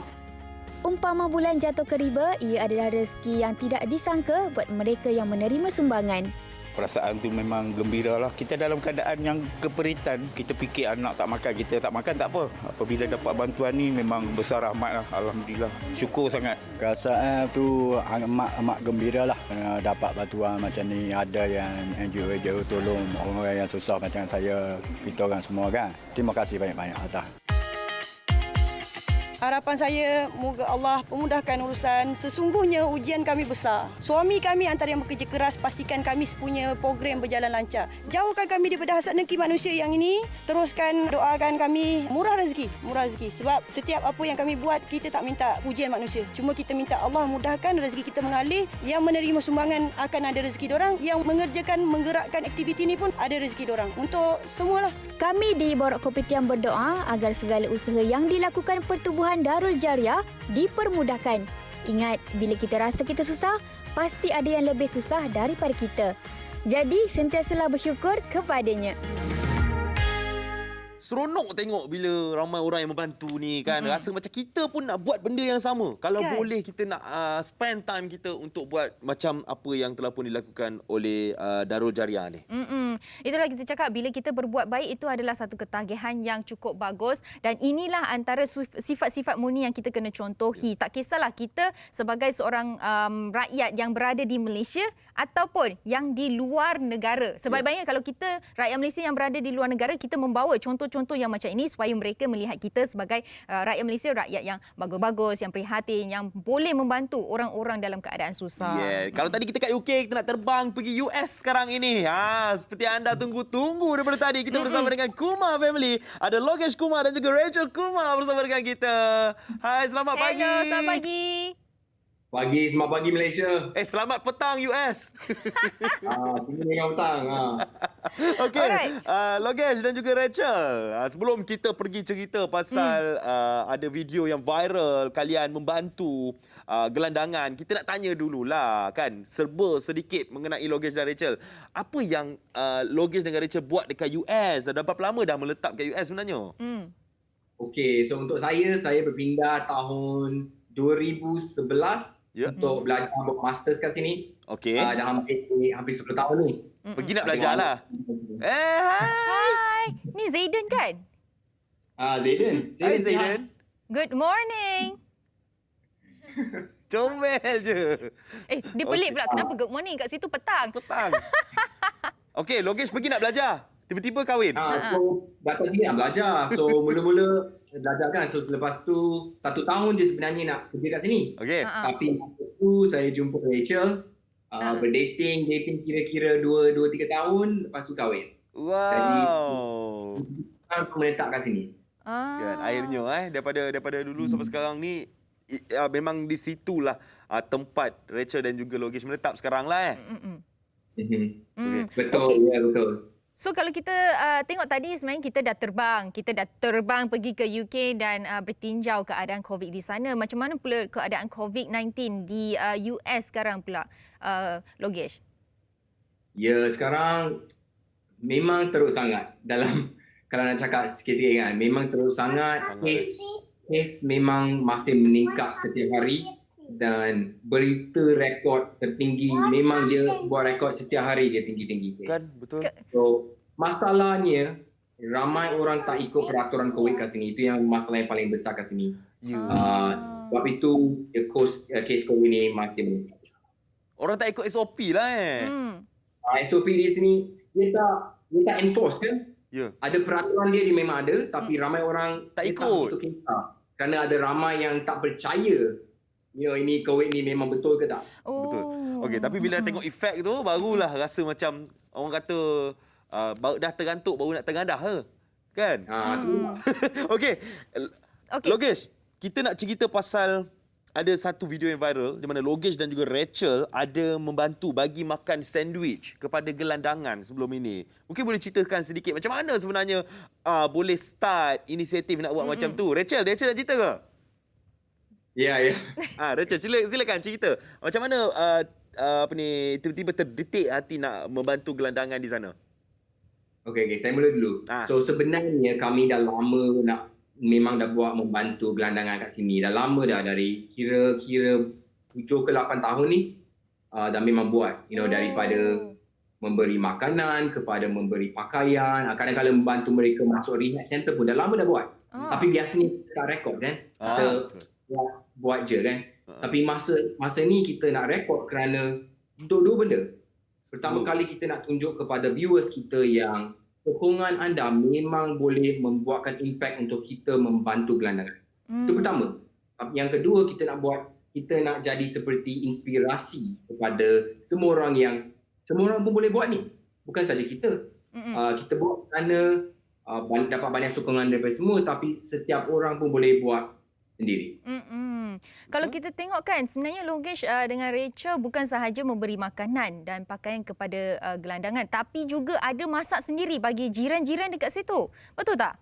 S12: Umpama bulan jatuh ke riba, ia adalah rezeki yang tidak disangka buat mereka yang menerima sumbangan.
S15: Perasaan tu memang gembira lah. Kita dalam keadaan yang keperitan. Kita fikir anak tak makan, kita tak makan tak apa. Apabila dapat bantuan ni memang besar rahmat lah. Alhamdulillah. Syukur sangat.
S16: Perasaan tu amat gembira lah. Dapat bantuan macam ni. Ada yang NGO tolong orang yang susah macam saya. Kita orang semua kan. Terima kasih banyak-banyak atas.
S13: Harapan saya, moga Allah memudahkan urusan. Sesungguhnya ujian kami besar. Suami kami antara yang bekerja keras, pastikan kami punya program berjalan lancar. Jauhkan kami daripada hasad dengki manusia yang ini. Teruskan doakan kami murah rezeki. Sebab setiap apa yang kami buat, kita tak minta pujian manusia. Cuma kita minta Allah mudahkan rezeki kita mengalir. Yang menerima sumbangan akan ada rezeki diorang. Yang mengerjakan, menggerakkan aktiviti ini pun ada rezeki diorang. Untuk semualah.
S12: Kami di Borak Kopitiam berdoa agar segala usaha yang dilakukan pertubuhan Darul Jariah dipermudahkan. Ingat, bila kita rasa kita susah, pasti ada yang lebih susah daripada kita. Jadi, sentiasalah bersyukur kepadanya.
S3: Seronok tengok bila ramai orang yang membantu ni kan. Rasa macam kita pun nak buat benda yang sama. Kalau boleh kita nak spend time kita untuk buat macam apa yang telah pun dilakukan oleh Darul Jariah ni.
S2: Itulah kita cakap, bila kita berbuat baik itu adalah satu ketagihan yang cukup bagus dan inilah antara sifat-sifat murni yang kita kena contohi. Tak kisahlah kita sebagai seorang rakyat yang berada di Malaysia ataupun yang di luar negara. Sebaik-baiknya kalau kita rakyat Malaysia yang berada di luar negara, kita membawa contoh-contoh yang macam ini supaya mereka melihat kita sebagai rakyat Malaysia, rakyat yang bagus-bagus, yang prihatin, yang boleh membantu orang-orang dalam keadaan susah.
S3: Kalau tadi kita kat UK, kita nak terbang pergi US sekarang ini. Seperti anda tunggu-tunggu daripada tadi, kita bersama dengan Kumar family. Ada Logesh Kumar dan juga Rachel Kumar bersama dengan kita. Hai, selamat pagi.
S2: Hello, selamat pagi.
S17: Selamat pagi Malaysia.
S3: Selamat petang US.
S17: Tinggi dengan petang.
S3: Okey, Logesh dan juga Rachel. Sebelum kita pergi cerita pasal ada video yang viral, kalian membantu gelandangan, kita nak tanya dululah kan, serba sedikit mengenai Logesh dan Rachel. Apa yang Logesh dan Rachel buat dekat US? Dah berapa lama dah meletap kat US sebenarnya?
S17: Okey, so untuk saya berpindah tahun 2011 untuk belajar masters kat sini.
S3: Okey.
S17: Dah hampir 10 tahun ni.
S3: Pergi nak belajar lah.
S2: Hai. Ni Zayden kan?
S17: Zayden.
S3: Hai Zayden.
S2: Good morning.
S3: Comel je.
S2: Dia pelik pula. Kenapa good morning kat situ petang?
S3: Okey, Logesh pergi nak belajar. Tiba-tiba kahwin.
S17: So, datang sini nak belajar. So, mula-mula belajar kan. So, lepas tu, 1 tahun je sebenarnya nak kerja kat sini.
S3: Okey.
S17: Tapi, waktu tu saya jumpa Rachel. Berdating kira-kira 2-3 tahun. Lepas tu kahwin.
S3: Wow.
S17: Jadi, untuk meletak kat sini.
S3: Kan akhirnya daripada dulu sampai sekarang ni memang di situlah tempat Rachel dan juga Logesh menetap sekarang lah
S17: Betul, ya betul.
S2: So kalau kita tengok tadi sebenarnya kita dah terbang pergi ke UK dan bertinjau keadaan COVID di sana. Macam mana pula keadaan COVID-19 di US sekarang pula, Logesh?
S17: Ya, sekarang memang teruk sangat dalam kalau nak cakap sikit-sikit kan, memang teruk sangat. Kes memang masih meningkat setiap hari dan berita rekod tertinggi memang dia buat rekod setiap hari dia tinggi-tinggi.
S3: Kan, betul.
S17: So, masalahnya ramai orang tak ikut peraturan COVID kat sini. Itu yang masalah yang paling besar kat sini. Sebab itu kes COVID ni masih meningkat.
S3: Orang tak ikut SOP lah
S17: SOP di sini dia tak enforce kan? Ada peraturan dia memang ada tapi ramai orang
S3: tak ikut.
S17: Kerana ada ramai yang tak percaya ini COVID ni memang betul ke tak?
S3: Betul. Okey, tapi bila tengok efek tu barulah rasa macam orang kata dah tergantuk baru nak tengadah ke? Kan? Okey. Logesh, kita nak cerita pasal ada satu video yang viral di mana Logesh dan juga Rachel ada membantu bagi makan sandwich kepada gelandangan sebelum ini. Mungkin boleh ceritakan sedikit macam mana sebenarnya boleh start inisiatif nak buat macam tu. Rachel nak cerita ke?
S17: Ya.
S3: Rachel, silakan cerita. Macam mana tiba-tiba terdetik hati nak membantu gelandangan di sana?
S17: Okey, saya mula dulu. So sebenarnya kami dah lama memang dah buat membantu gelandangan kat sini. Dah lama dah, dari kira-kira 7 ke 8 tahun ni dah memang buat. Daripada memberi makanan kepada memberi pakaian, kadang-kadang membantu mereka masuk rehab center pun dah lama dah buat. Tapi biasanya kita tak rekod kan. Kita buat je kan. Tapi masa ni kita nak rekod kerana untuk dua benda. Pertama kali kita nak tunjuk kepada viewers kita yang sokongan anda memang boleh membuatkan impak untuk kita membantu gelandangan. Itu pertama. Yang kedua, kita nak jadi seperti inspirasi kepada semua orang pun boleh buat ni. Bukan saja kita. Kita buat kerana dapat banyak sokongan daripada semua, tapi setiap orang pun boleh buat sendiri.
S2: Kalau kita tengok kan, sebenarnya Logesh dengan Rachel bukan sahaja memberi makanan dan pakaian kepada gelandangan, tapi juga ada masak sendiri bagi jiran-jiran dekat situ. Betul tak?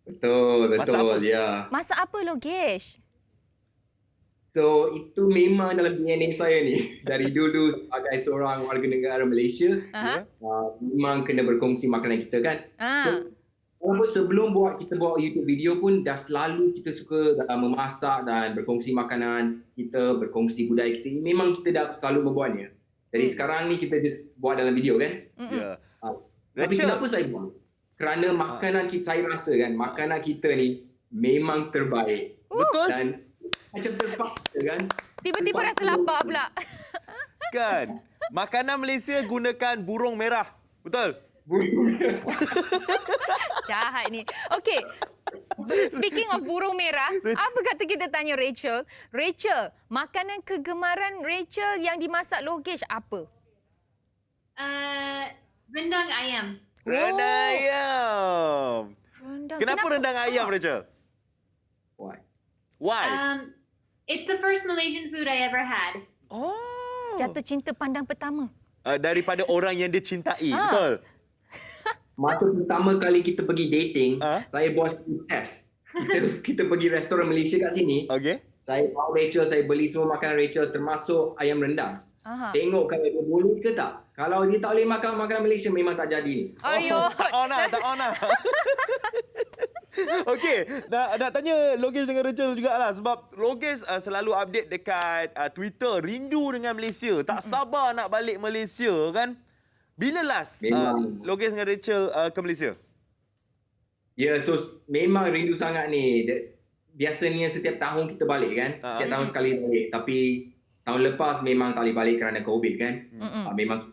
S17: Betul,
S2: ya. Masak apa Logesh?
S17: So, itu memang dalam DNA saya ni. Dari dulu sebagai seorang warga negara Malaysia, memang kena berkongsi makanan kita kan. Walaupun sebelum kita buat YouTube video pun dah selalu kita suka memasak dan berkongsi makanan kita, berkongsi budaya kita. Memang kita dah selalu membuatnya. Jadi sekarang ni kita just buat dalam video kan. Tapi kenapa saya buat? Kerana makanan saya rasa kan, makanan kita ni memang terbaik.
S3: Betul.
S17: Dan macam terpaksa kan.
S2: Tiba-tiba rasa lapar pula.
S3: Kan? Makanan Malaysia gunakan burung merah. Betul?
S2: Jahat ni. Okey. Speaking of burung merah, apa kata kita tanya Rachel? Rachel, makanan kegemaran Rachel yang dimasak Logesh apa?
S18: Rendang ayam.
S3: Rendang ayam. Kenapa rendang ayam, Rachel? Why?
S18: It's the first Malaysian food I ever had.
S2: Jatuh cinta pandang pertama.
S3: Daripada orang yang dia cintai, betul?
S17: Masa pertama kali kita pergi dating, saya buat test. Kita pergi restoran Malaysia kat sini. Saya bawa Rachel, saya beli semua makanan Rachel termasuk ayam rendang. Tengok kalau dia boleh ke tak. Kalau dia tak boleh makan makanan Malaysia, memang tak jadi.
S3: Tak on lah. Okey, nak tanya Logesh dengan Rachel jugalah sebab Logesh selalu update dekat Twitter, rindu dengan Malaysia, tak sabar nak balik Malaysia kan. Bila last Logesh dengan Rachel ke Malaysia?
S17: Ya, so memang rindu sangat ni. Biasanya setiap tahun kita balik kan. Setiap tahun sekali balik. Tapi tahun lepas memang tak boleh balik kerana COVID kan. Memang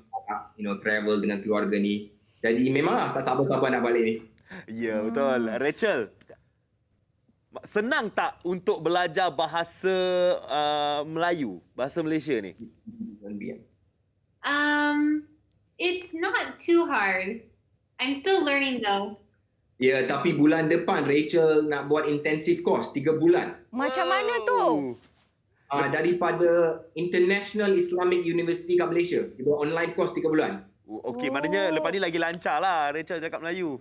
S17: travel dengan keluarga ni. Jadi memanglah tak sabar-sabar nak balik ni.
S3: Ya, betul. Rachel, senang tak untuk belajar bahasa Melayu, bahasa Malaysia ni?
S18: It's not too hard. I'm still learning though.
S17: Ya, tapi bulan depan Rachel nak buat intensive course 3 bulan.
S2: Macam mana tu?
S17: Daripada International Islamic University kat Malaysia. Dia buat online course 3 bulan.
S3: Okey, maknanya lepas ni lagi lancar lah Rachel cakap Melayu.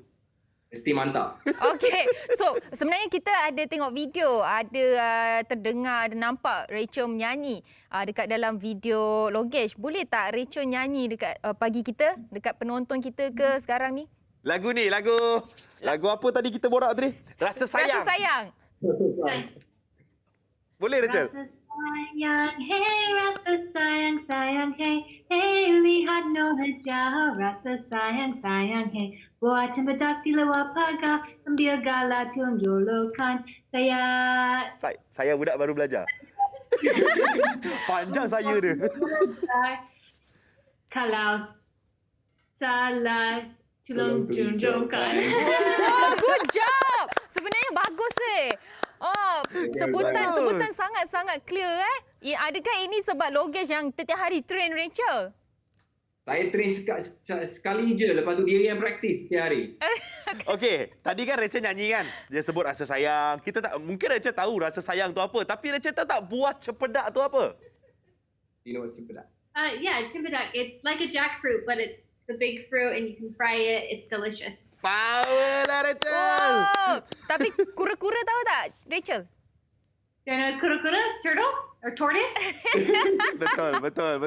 S17: Mesti mantap.
S2: Okey. So, sebenarnya kita ada tengok video, ada terdengar, ada nampak Rachel menyanyi dekat dalam video Logesh. Boleh tak Rachel nyanyi dekat pagi kita, dekat penonton kita ke sekarang ni?
S3: Lagu ni, lagu apa tadi kita borak tadi? Rasa sayang.
S2: Rasa sayang.
S3: Boleh Rachel?
S18: Rasa sayang, hey, rasa sayang, sayang, hey, hey, lihat nona jauh, rasa sayang, sayang, hey, buat cempedak di luar pagar, sambil galak tunjukkan saya.
S3: Saya budak baru belajar. Panjang saya dia.
S18: Kalau salah, tolong tunjukkan.
S2: Oh, good job. Sebenarnya bagus sebutan sangat-sangat clear Adakah ini sebab Logesh yang setiap hari train Rachel?
S17: Saya train sekali je, lepas tu dia yang praktis setiap hari.
S3: Okey, tadi kan Rachel nyanyi kan? Dia sebut rasa sayang. Mungkin Rachel tahu rasa sayang tu apa, tapi Rachel tahu tak buah cempedak tu apa?
S17: You know what cempedak?
S18: Yeah, cempedak. It's like a jackfruit, but it's the big fruit and you can fry it. It's delicious.
S3: Power lah Rachel.
S2: Wow. Tapi kura-kura tahu tak Rachel?
S18: Kura-kura, turtle or tortoise?
S3: Betul.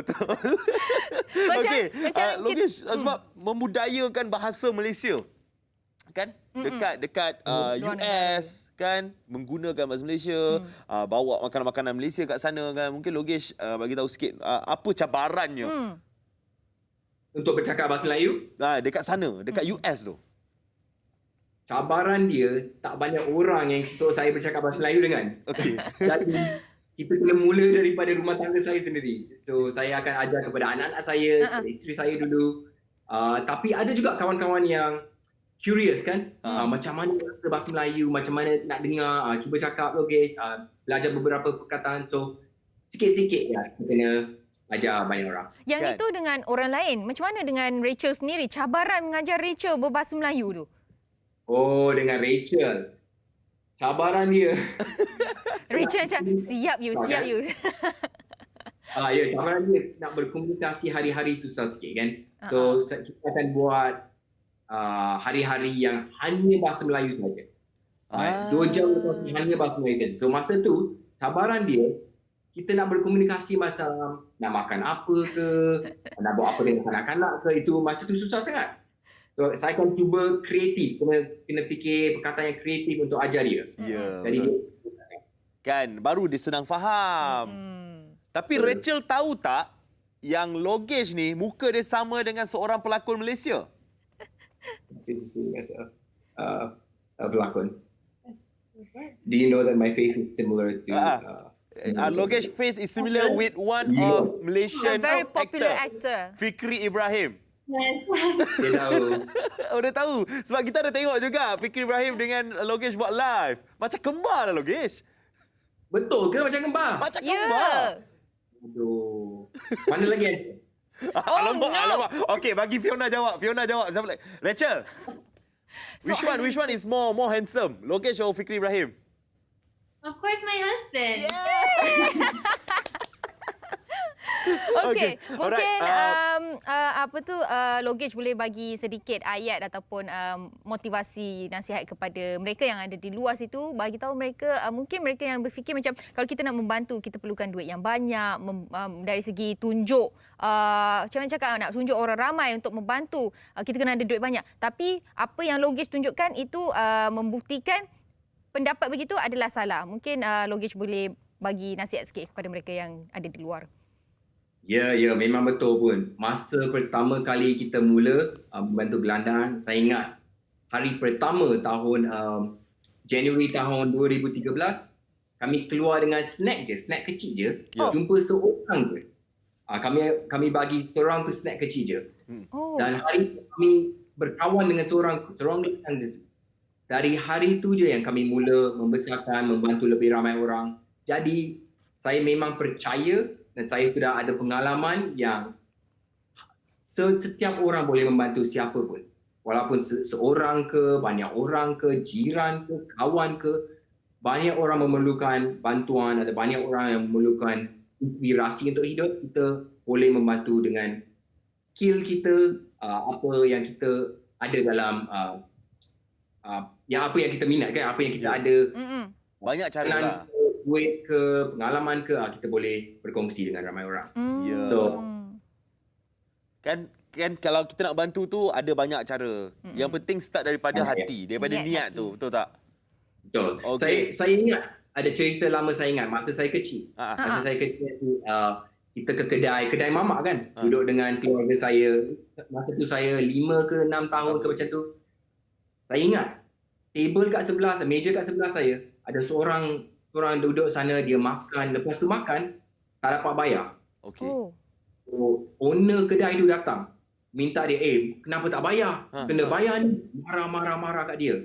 S3: Okey, Logesh, sebab membudayakan bahasa Malaysia. Kan? Dekat US kan, menggunakan bahasa Malaysia, bawa makanan-makanan Malaysia kat sana kan. Mungkin Logesh bagi tahu sikit apa cabarannya.
S17: Untuk bercakap bahasa Melayu?
S3: Dekat sana, dekat US tu.
S17: Cabaran dia, tak banyak orang yang untuk saya bercakap bahasa Melayu dengan.
S3: Okey.
S17: Jadi, kita kena mula daripada rumah tangga saya sendiri. So, saya akan ajar kepada anak-anak saya, kepada isteri saya dulu. Tapi ada juga kawan-kawan yang curious kan. Macam mana bahasa Melayu, macam mana nak dengar, cuba cakap Logesh, belajar beberapa perkataan. So, sikit-sikit ya, kita kena ajar banyak orang.
S2: Yang itu dengan orang lain. Macam mana dengan Rachel sendiri? Cabaran mengajar Rachel berbahasa Melayu tu?
S17: Oh, dengan Rachel. Cabaran dia.
S2: Rachel macam, siap you.
S17: Ya, cabaran dia nak berkomunikasi hari-hari susah sikit kan. So, kita akan buat hari-hari yang hanya bahasa Melayu saja. 2 jam lepas hanya bahasa Melayu saja. So, masa tu, cabaran dia, kita nak berkomunikasi masalah nak makan apa ke, nak buat apa dengan kanak-kanak ke, itu masa tu susah sangat. So, saya akan cuba kreatif, kena fikir perkataan yang kreatif untuk ajar dia.
S3: Ya.
S17: Jadi
S3: kan, baru dia senang faham. Tapi Rachel tahu tak yang Logesh ni muka dia sama dengan seorang pelakon Malaysia?
S17: Pelakon. Do you know that my face is similar to
S3: Logesh face is similar with one of Malaysian
S2: a very popular actor.
S3: Fikri Ibrahim.
S17: Dia tahu.
S3: Dia tahu. Sebab kita ada tengok juga Fikri Ibrahim dengan Logesh buat live. Macam kembar lah Logesh.
S17: Betul ke macam kembar?
S3: Macam kembar.
S17: Aduh. Mana lagi?
S3: Alamak. Okey, bagi Fiona jawab. Rachel. Which one is more handsome? Logesh or Fikri Ibrahim?
S18: Of course, my husband.
S2: Okey, mungkin Logesh boleh bagi sedikit ayat ataupun motivasi nasihat kepada mereka yang ada di luar situ, bagi tahu mereka mungkin mereka yang berfikir macam kalau kita nak membantu kita perlukan duit yang banyak dari segi tunjuk macam mana cakap nak tunjuk orang ramai untuk membantu kita kena ada duit banyak. Tapi apa yang Logesh tunjukkan itu membuktikan pendapat begitu adalah salah. Mungkin Logesh boleh bagi nasihat sikit kepada mereka yang ada di luar.
S17: Ya, memang betul pun. Masa pertama kali kita mula membantu gelandang, saya ingat hari pertama tahun Januari tahun 2013, kami keluar dengan snack kecil je. Jumpa seorang je. Kami bagi seorang tu snack kecil je. Dan hari tu kami berkawan dengan seorang gelandang je. Dari hari tu je yang kami mula membesarkan, membantu lebih ramai orang. Jadi, saya memang percaya dan saya sudah ada pengalaman yang setiap orang boleh membantu siapa pun. Walaupun seorang ke, banyak orang ke, jiran ke, kawan ke, banyak orang memerlukan bantuan, ada banyak orang yang memerlukan inspirasi untuk hidup, kita boleh membantu dengan skill kita, apa yang kita ada dalam apa yang kita minat kan, apa yang kita ada.
S3: Banyak cara lah.
S17: Duit ke, pengalaman ke, kita boleh berkongsi dengan ramai orang. So
S3: kan kalau kita nak bantu tu ada banyak cara. Yang penting start daripada hati, daripada niat tu, betul tak?
S17: Betul.
S3: Okay.
S17: Saya ingat ada cerita lama saya ingat masa saya kecil. Masa saya kecil tu kita ke kedai mamak kan. Duduk dengan keluarga saya. Masa tu saya 5 ke 6 tahun ke macam tu. Saya ingat table kat sebelah, meja kat sebelah saya, ada seorang duduk sana, dia makan, lepas tu makan tak dapat bayar.
S3: Okey.
S17: So, owner kedai tu datang minta dia, kenapa tak bayar? Kena bayar ni. Marah-marah kat dia.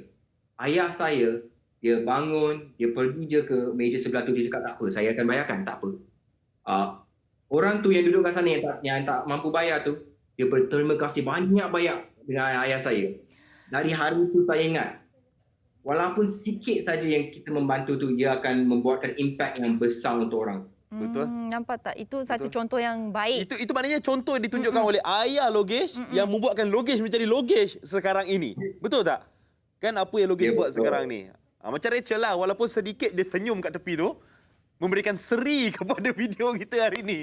S17: Ayah saya, dia bangun, dia pergi je ke meja sebelah tu, dia cakap tak apa, saya akan bayarkan, tak apa. Orang tu yang duduk kat sana yang tak mampu bayar tu, dia berterima kasih banyak dengan ayah saya. Dari hari tu saya ingat, walaupun sikit saja yang kita membantu tu, dia akan membuatkan impact yang besar untuk orang.
S3: Betul.
S2: Nampak tak? Itu satu contoh yang baik.
S3: Itu maknanya contoh yang ditunjukkan oleh ayah Logesh yang membuatkan Logesh menjadi Logesh sekarang ini. Betul tak? Kan apa yang Logesh buat sekarang ni? Macam Rachel lah, walaupun sedikit dia senyum kat tepi tu, memberikan seri kepada video kita hari ni.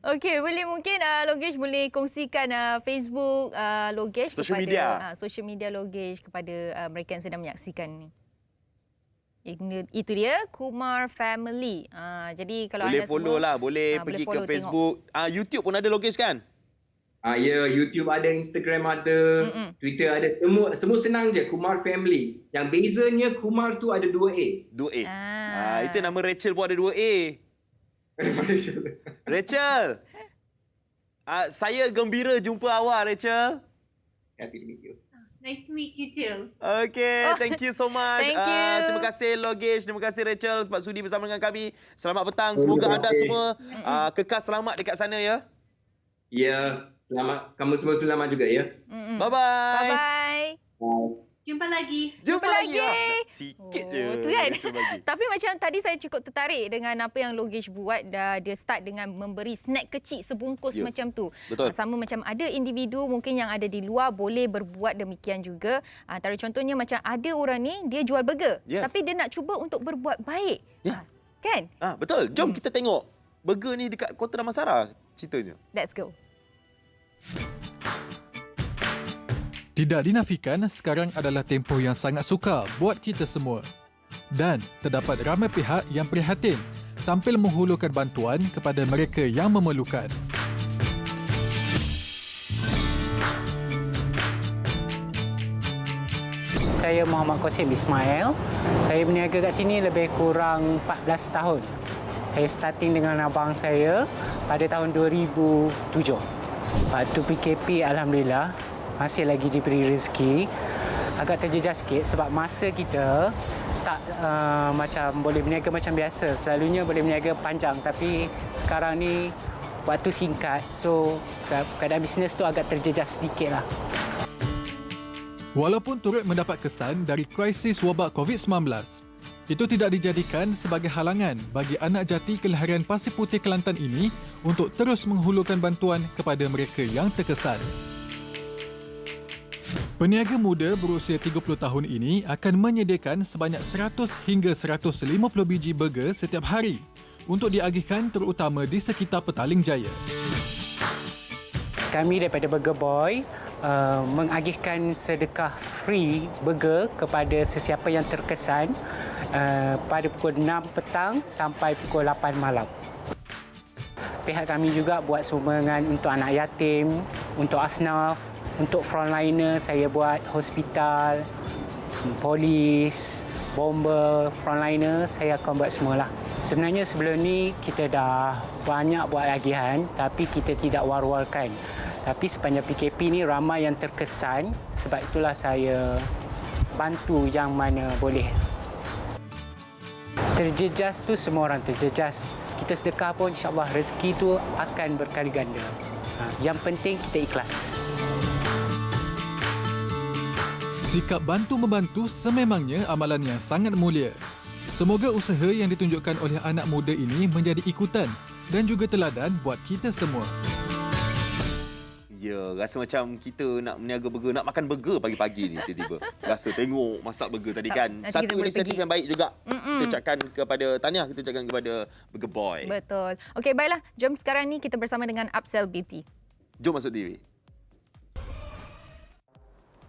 S2: Okey, mungkin Logesh boleh kongsikan Facebook Logesh kepada social media Logesh kepada mereka yang sedang menyaksikan ni. Itu dia Kumar Family. Jadi kalau
S3: boleh
S2: anda
S3: follow
S2: semua,
S3: lah, boleh pergi ke Facebook. YouTube pun ada Logesh kan?
S17: Ya, YouTube ada, Instagram ada, Twitter ada. Semua senang je, Kumar Family. Yang bezanya Kumar tu ada 2A.
S3: 2A. Itu nama Rachel pun ada 2A. Rachel. Saya gembira jumpa awak, Rachel.
S17: Happy to meet you.
S18: Nice to meet you too.
S3: Okay, thank you so much.
S2: Thank you.
S3: Terima kasih Logesh, terima kasih Rachel sebab sudi bersama dengan kami. Selamat petang. Semoga anda semua kekal selamat dekat sana ya.
S17: Ya, selamat. Kamu semua selamat juga ya.
S3: Bye-bye.
S2: Bye-bye.
S18: Jumpa lagi.
S2: Jumpa lagi.
S3: Sikit je.
S2: Tu kan. Tapi macam tadi saya cukup tertarik dengan apa yang Logesh buat. Dia start dengan memberi snack kecil sebungkus macam tu.
S3: Betul.
S2: Sama macam ada individu mungkin yang ada di luar boleh berbuat demikian juga. Antara contohnya macam ada orang ni dia jual burger. Tapi dia nak cuba untuk berbuat baik. Kan?
S3: Betul. Jom kita tengok burger ni dekat Kota Damansara ceritanya.
S2: Let's go.
S19: Tidak dinafikan, sekarang adalah tempoh yang sangat sukar buat kita semua. Dan terdapat ramai pihak yang prihatin tampil menghulurkan bantuan kepada mereka yang memerlukan.
S20: Saya Muhammad Qasim Ismail. Saya berniaga kat sini lebih kurang 14 tahun. Saya starting dengan abang saya pada tahun 2007. Waktu PKP, Alhamdulillah, masih lagi diberi rezeki. Agak terjejas sikit sebab masa kita tak macam boleh berniaga macam biasa. Selalunya boleh berniaga panjang tapi sekarang ni waktu singkat. So keadaan bisnes tu agak terjejas sedikit lah.
S19: Walaupun turut mendapat kesan dari krisis wabak COVID-19, itu tidak dijadikan sebagai halangan bagi anak jati kelahiran Pasir Putih Kelantan ini untuk terus menghulurkan bantuan kepada mereka yang terkesan. Peniaga muda berusia 30 tahun ini akan menyediakan sebanyak 100 hingga 150 biji burger setiap hari untuk diagihkan terutama di sekitar Petaling Jaya.
S20: Kami daripada Burger Boy mengagihkan sedekah free burger kepada sesiapa yang terkesan pada pukul 6 petang sampai pukul 8 malam. Pihak kami juga buat sumbangan untuk anak yatim, untuk asnaf, untuk frontliner. Saya buat hospital, polis, bomber, frontliner, saya akan buat semualah. Sebenarnya sebelum ni kita dah banyak buat agihan tapi kita tidak war-warkan. Tapi sepanjang PKP ni ramai yang terkesan, sebab itulah saya bantu yang mana boleh. Terjejas tu semua orang terjejas. Kita sedekah pun insya-Allah rezeki tu akan berkali ganda. Yang penting kita ikhlas.
S19: Sikap bantu-membantu sememangnya amalan yang sangat mulia. Semoga usaha yang ditunjukkan oleh anak muda ini menjadi ikutan dan juga teladan buat kita semua.
S3: Ya, rasa macam kita nak meniaga burger, nak makan burger pagi-pagi ni tiba-tiba. Rasa tengok masak burger tadi kan. Satu inisiatif yang baik juga. Kita ucapkan kepada tahniah, kita ucapkan kepada Burger Boy.
S2: Betul. Okey, baiklah. Jom sekarang ni kita bersama dengan Upsell Beauty.
S3: Jom masuk TV.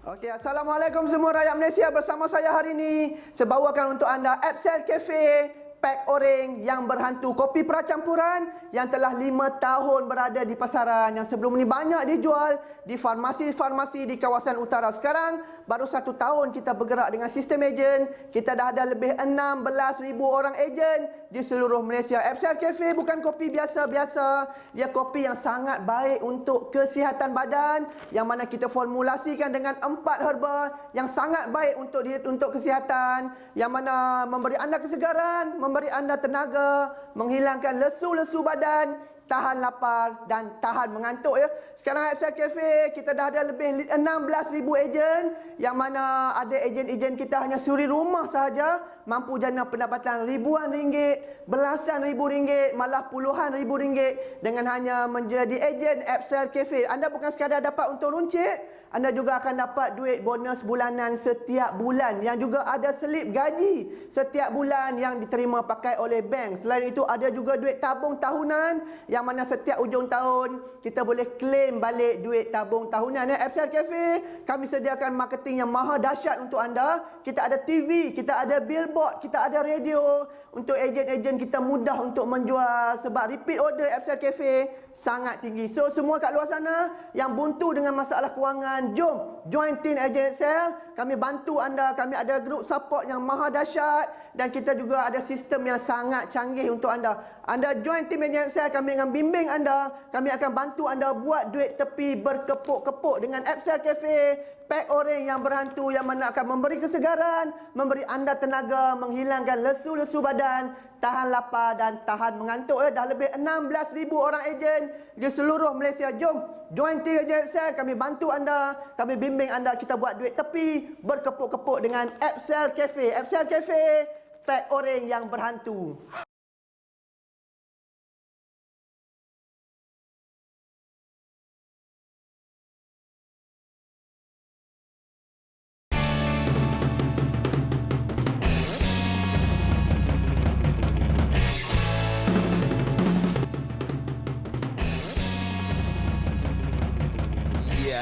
S21: Okey, Assalamualaikum semua rakyat Malaysia. Bersama saya hari ini, saya bawakan untuk anda Upsell Cafe Pak Oreng yang berhantu kopi percampuran yang telah 5 tahun berada di pasaran, yang sebelum ini banyak dijual di farmasi-farmasi di kawasan utara. Sekarang baru 1 tahun kita bergerak dengan sistem ejen. Kita dah ada lebih 16,000 orang ejen di seluruh Malaysia. Upsell Cafe bukan kopi biasa-biasa. Dia kopi yang sangat baik untuk kesihatan badan, yang mana kita formulasikan dengan 4 herba yang sangat baik untuk kesihatan, yang mana memberi anda kesegaran, memberi anda tenaga, menghilangkan lesu-lesu badan, tahan lapar dan tahan mengantuk ya. Sekarang Upsell Cafe kita dah ada lebih 16,000 ejen, yang mana ada ejen-ejen kita hanya suri rumah sahaja mampu jana pendapatan ribuan ringgit, belasan ribu ringgit, malah puluhan ribu ringgit dengan hanya menjadi ejen Upsell Cafe. Anda bukan sekadar dapat untung runcit, anda juga akan dapat duit bonus bulanan setiap bulan, yang juga ada selip gaji setiap bulan yang diterima pakai oleh bank. Selain itu ada juga duit tabung tahunan, yang mana setiap hujung tahun kita boleh claim balik duit tabung tahunan. Upsell Cafe kami sediakan marketing yang maha dahsyat untuk anda. Kita ada TV, kita ada billboard, kita ada radio. Untuk ejen-ejen kita mudah untuk menjual sebab repeat order Upsell Cafe sangat tinggi. So semua kat luar sana yang buntu dengan masalah kewangan, jom join team ejen Upsell. Kami bantu anda. Kami ada grup support yang maha dahsyat dan kita juga ada sistem yang sangat canggih untuk anda. Anda join team ejen Upsell, kami akan bimbing anda. Kami akan bantu anda buat duit tepi berkepuk-kepuk dengan Upsell Cafe Pak Oreng yang berhantu, yang mana akan memberi kesegaran, memberi anda tenaga, menghilangkan lesu-lesu badan, tahan lapar dan tahan mengantuk. Dah lebih 16,000 orang ejen di seluruh Malaysia. Jom join team ejen Upsell, kami bantu anda, kami bimbing anda, kita buat duit tepi berkepuk-kepuk dengan Upsell Cafe. Upsell Cafe Pak Oreng yang berhantu.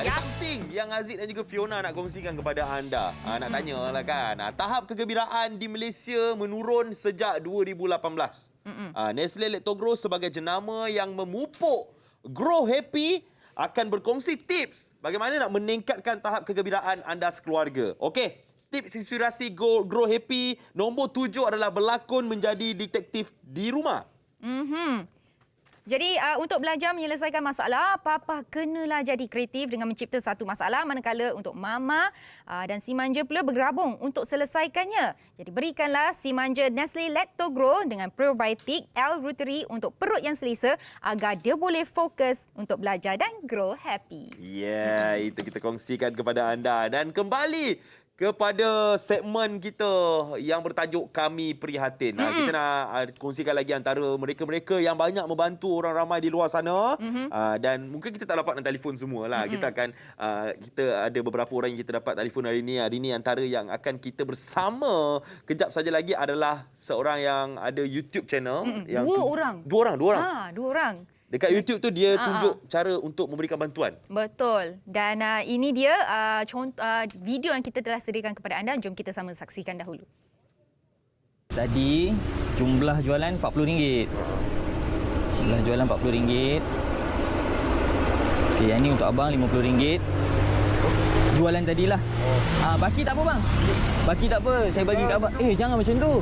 S3: Ada something yang Aziz dan juga Fiona nak kongsikan kepada anda. Nak tanyalah kan. Tahap kegembiraan di Malaysia menurun sejak 2018. Nestle Lactogro sebagai jenama yang memupuk Grow Happy akan berkongsi tips bagaimana nak meningkatkan tahap kegembiraan anda sekeluarga. Okey, tips inspirasi Grow Happy nombor 7 adalah berlakon menjadi detektif di rumah.
S2: Jadi untuk belajar menyelesaikan masalah, Papa kenalah jadi kreatif dengan mencipta satu masalah, manakala untuk Mama dan si manja pula bergabung untuk selesaikannya. Jadi berikanlah si manja Nestle Lactogro dengan probiotik L-Reuteri untuk perut yang selesa agar dia boleh fokus untuk belajar dan grow happy.
S3: Ya, itu kita kongsikan kepada anda. Dan kembali kepada segmen kita yang bertajuk Kami Prihatin. Kita nak kongsikan lagi antara mereka-mereka yang banyak membantu orang ramai di luar sana. Dan mungkin kita tak dapat nak telefon semualah. Kita akan kita ada beberapa orang yang kita dapat telefon hari ini. Hari ini antara yang akan kita bersama kejap saja lagi adalah seorang yang ada YouTube channel. Dua orang. Dekat YouTube tu dia tunjuk cara untuk memberikan bantuan.
S2: Betul. Dan ini dia video yang kita telah sediakan kepada anda. Jom kita sama saksikan dahulu.
S22: Tadi jumlah jualan RM40. Jumlah jualan RM40. Okey, yang ni untuk abang RM50. Jualan tadilah. Baki tak apa bang? Baki tak apa. Saya bagi kat abang. Jangan macam tu.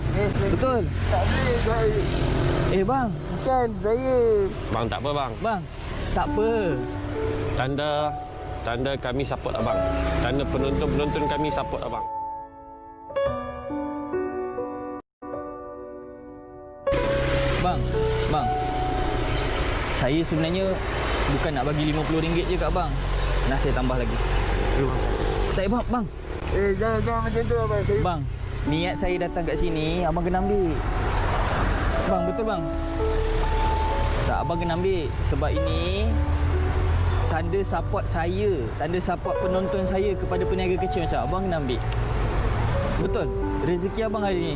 S22: Betul.
S23: Tak boleh.
S22: Bang.
S23: Bukan saya.
S22: Bang tak apa bang. Bang, tak apa.
S23: Tanda kami support abang. Tanda penonton kami support abang.
S22: Bang. Saya sebenarnya bukan nak bagi RM50 je kat abang. Nak saya tambah lagi. Tak bang.
S3: Jangan macam tu abang.
S22: Bang, niat saya datang kat sini, abang kena ambil. Bang, betul bang? Tak, abang kena ambil. Sebab ini tanda support saya, tanda support penonton saya kepada peniaga kecil macam abang kena ambil. Betul? Rezeki abang hari ni.